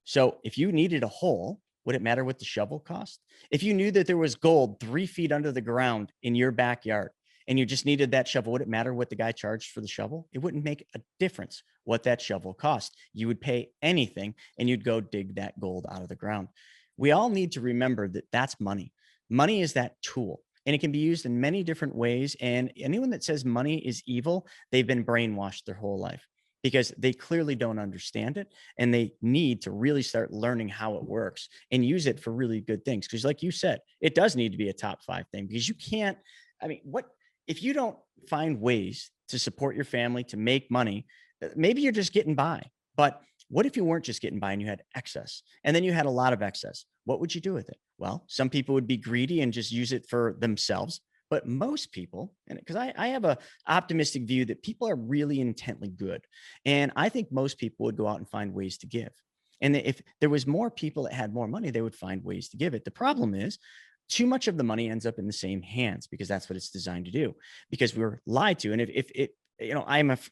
So if you needed a hole, would it matter what the shovel cost? If you knew that there was gold 3 feet under the ground in your backyard and you just needed that shovel, would it matter what the guy charged for the shovel? It wouldn't make a difference what that shovel cost. You would pay anything and you'd go dig that gold out of the ground. We all need to remember that that's money. Money is that tool, and it can be used in many different ways. And anyone that says money is evil, they've been brainwashed their whole life, because they clearly don't understand it, and they need to really start learning how it works and use it for really good things. Because like you said, it does need to be a top 5 thing, because you can't, I mean, what if you don't find ways to support your family, to make money? Maybe you're just getting by, but what if you weren't just getting by and you had excess, and then you had a lot of excess? What would you do with it? Well, some people would be greedy and just use it for themselves. But most people, and because I have a optimistic view that people are really intently good. And I think most people would go out and find ways to give. And if there was more people that had more money, they would find ways to give it. The problem is too much of the money ends up in the same hands, because that's what it's designed to do, because we were lied to. And if it, you know,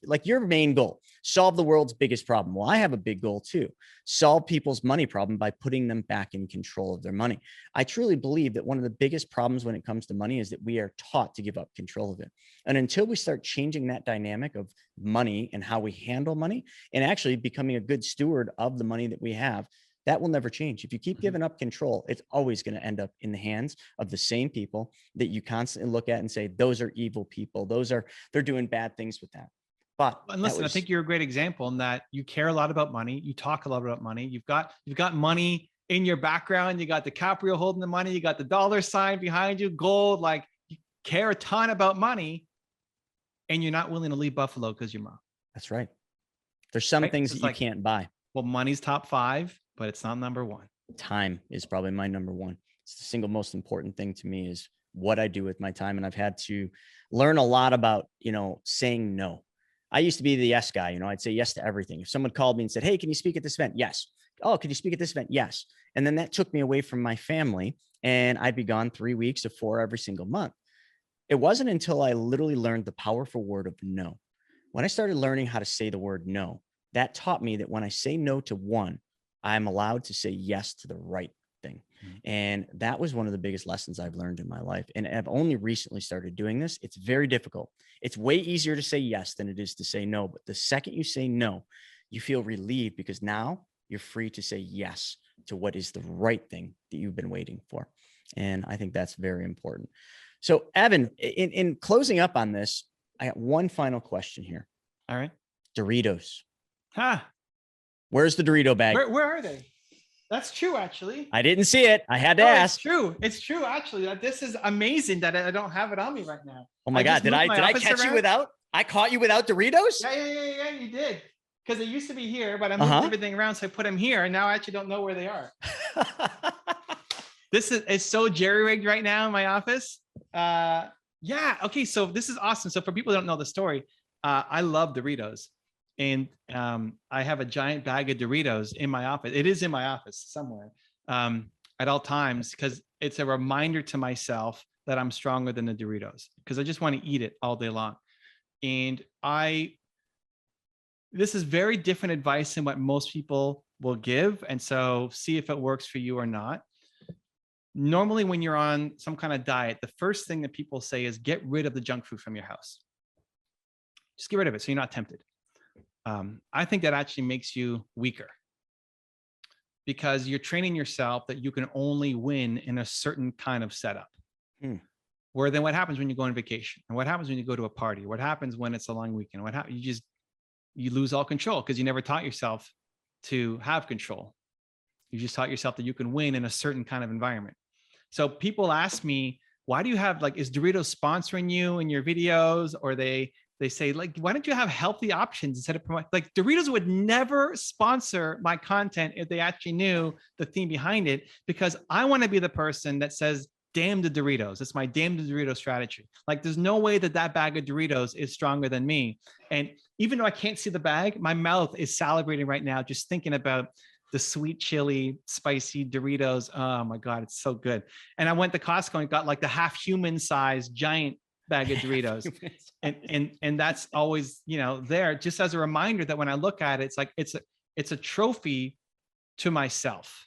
like your main goal, solve the world's biggest problem. Well, I have a big goal too. Solve people's money problem by putting them back in control of their money. I truly believe that one of the biggest problems when it comes to money is that we are taught to give up control of it. And until we start changing that dynamic of money and how we handle money, and actually becoming a good steward of the money that we have, that will never change. If you keep giving up control, it's always going to end up in the hands of the same people that you constantly look at and say, those are evil people. They're doing bad things with that. But and listen, I think you're a great example in that you care a lot about money. You talk a lot about money. You've got money in your background. You got DiCaprio holding the money. You got the dollar sign behind you, gold. Like, you care a ton about money, and you're not willing to leave Buffalo because your mom. That's right. There's some things that you can't buy. Well, money's top 5, but it's not number 1. Time is probably my number 1. It's the single most important thing to me, is what I do with my time. And I've had to learn a lot about, you know, saying no. I used to be the yes guy. You know, I'd say yes to everything. If someone called me and said, hey, can you speak at this event? Yes. Oh, can you speak at this event? Yes. And then that took me away from my family, and I'd be gone 3 weeks or 4 every single month. It wasn't until I literally learned the powerful word of no. When I started learning how to say the word no, that taught me that when I say no to one, I'm allowed to say yes to the right thing. And that was one of the biggest lessons I've learned in my life. And I've only recently started doing this. It's very difficult. It's way easier to say yes than it is to say no. But the second you say no, you feel relieved, because now you're free to say yes to what is the right thing that you've been waiting for. And I think that's very important. So Evan, in closing up on this, I got one final question here. All right. Doritos. Huh. Where's the Dorito bag? Where are they? That's true, actually. I didn't see it. I had to ask. It's true. It's true, actually. This is amazing that I don't have it on me right now. Oh my God. Did I catch you without? I caught you without Doritos? Yeah, you did. Because they used to be here, but I moved everything around, so I put them here, and now I actually don't know where they are. It's so jerry-rigged right now in my office. Yeah. Okay. So this is awesome. So for people who don't know the story, I love Doritos. And I have a giant bag of Doritos in my office. It is in my office somewhere at all times, because it's a reminder to myself that I'm stronger than the Doritos, because I just want to eat it all day long. And this is very different advice than what most people will give. And so see if it works for you or not. Normally, when you're on some kind of diet, the first thing that people say is get rid of the junk food from your house. Just get rid of it so you're not tempted. I think that actually makes you weaker, because you're training yourself that you can only win in a certain kind of setup. Where then what happens when you go on vacation? And what happens when you go to a party? What happens when it's a long weekend? What happens? You lose all control because you never taught yourself to have control. You just taught yourself that you can win in a certain kind of environment. So people ask me, why do you have, like, is Doritos sponsoring you in your videos? Or they say, like, why don't you have healthy options instead of promote? Like, Doritos would never sponsor my content if they actually knew the theme behind it, because I want to be the person that says, damn the Doritos. It's my damn the Doritos strategy. Like, there's no way that bag of Doritos is stronger than me. And even though I can't see the bag, my mouth is salivating right now just thinking about the sweet chili, spicy Doritos. Oh my God, it's so good. And I went to Costco and got like the half human size giant bag of Doritos. and that's always, there just as a reminder that when I look at it, it's like, it's a trophy to myself.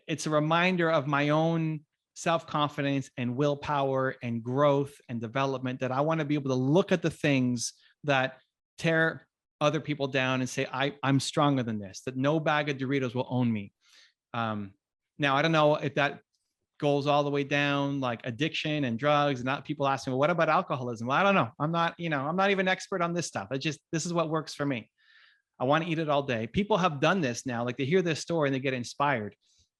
It's a reminder of my own self-confidence and willpower and growth and development, that I want to be able to look at the things that tear other people down and say, I'm stronger than this, that no bag of Doritos will own me. Now, I don't know if that goes all the way down, like addiction and drugs, and not people asking, well, what about alcoholism? Well, I don't know. I'm not even an expert on this stuff. This is what works for me. I want to eat it all day. People have done this now. Like, they hear this story and they get inspired.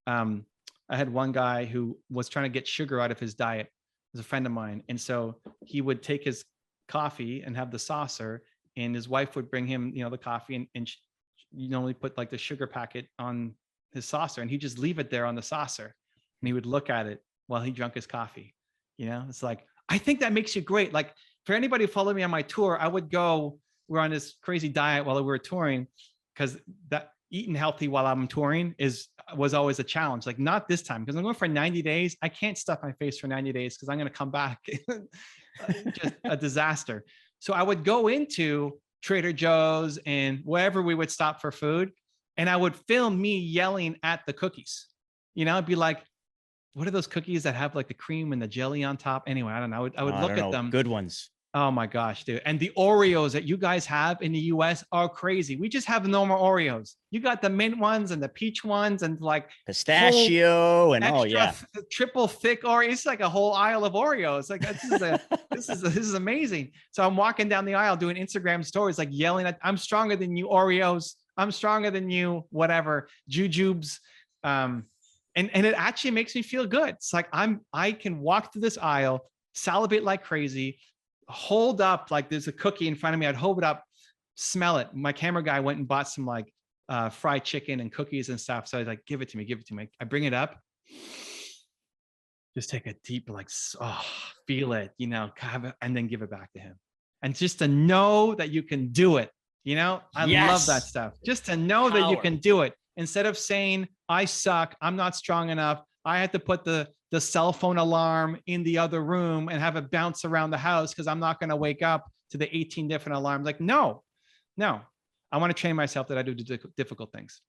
I had one guy who was trying to get sugar out of his diet. It was a friend of mine. And so he would take his coffee and have the saucer, and his wife would bring him, the coffee, and you normally put like the sugar packet on his saucer, and he'd just leave it there on the saucer, and he would look at it while he drank his coffee. It's like, I think that makes you great. Like, for anybody who followed me on my tour, we're on this crazy diet while we were touring, because that eating healthy while I'm touring was always a challenge. Like, not this time, because I'm going for 90 days. I can't stuff my face for 90 days because I'm going to come back just a disaster. So I would go into Trader Joe's and wherever we would stop for food, and I would film me yelling at the cookies. I'd be like, what are those cookies that have like the cream and the jelly on top? Anyway, I don't know. I would look at them. Good ones. Oh my gosh, dude. And the Oreos that you guys have in the US are crazy. We just have normal Oreos. You got the mint ones and the peach ones and like pistachio and triple thick Oreos. It's like a whole aisle of Oreos. Like, this is amazing. So I'm walking down the aisle doing Instagram stories, like yelling at, I'm stronger than you Oreos. I'm stronger than you, whatever, jujubes. And it actually makes me feel good. It's like, I can walk through this aisle, salivate like crazy, hold up, like there's a cookie in front of me. I'd hold it up, smell it. My camera guy went and bought some like fried chicken and cookies and stuff. So I was like, give it to me. I bring it up, just take a deep, like, feel it, and then give it back to him. And just to know that you can do it, I love that stuff. Just to know that you can do it, instead of saying, I suck, I'm not strong enough, I had to put the cell phone alarm in the other room and have it bounce around the house because I'm not going to wake up to the 18 different alarms. Like, no, I want to train myself that I do difficult things.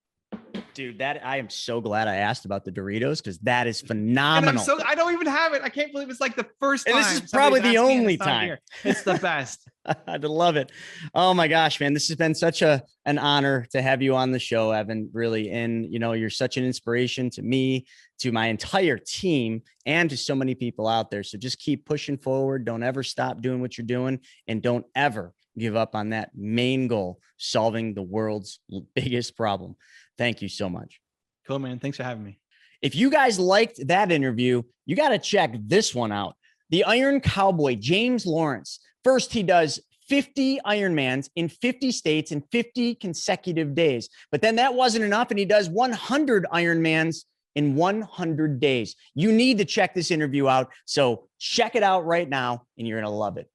Dude, I am so glad I asked about the Doritos, because that is phenomenal. And I don't even have it. I can't believe it's like the first time. And this is probably the only time. It's the best. I'd love it. Oh my gosh, man. This has been such an honor to have you on the show, Evan, really. And, you're such an inspiration to me, to my entire team, and to so many people out there. So just keep pushing forward. Don't ever stop doing what you're doing, and don't ever give up on that main goal, solving the world's biggest problem. Thank you so much. Cool, man. Thanks for having me. If you guys liked that interview, you got to check this one out. The Iron Cowboy, James Lawrence. First, he does 50 Ironmans in 50 states in 50 consecutive days. But then that wasn't enough, and he does 100 Ironmans in 100 days. You need to check this interview out. So check it out right now, and you're going to love it.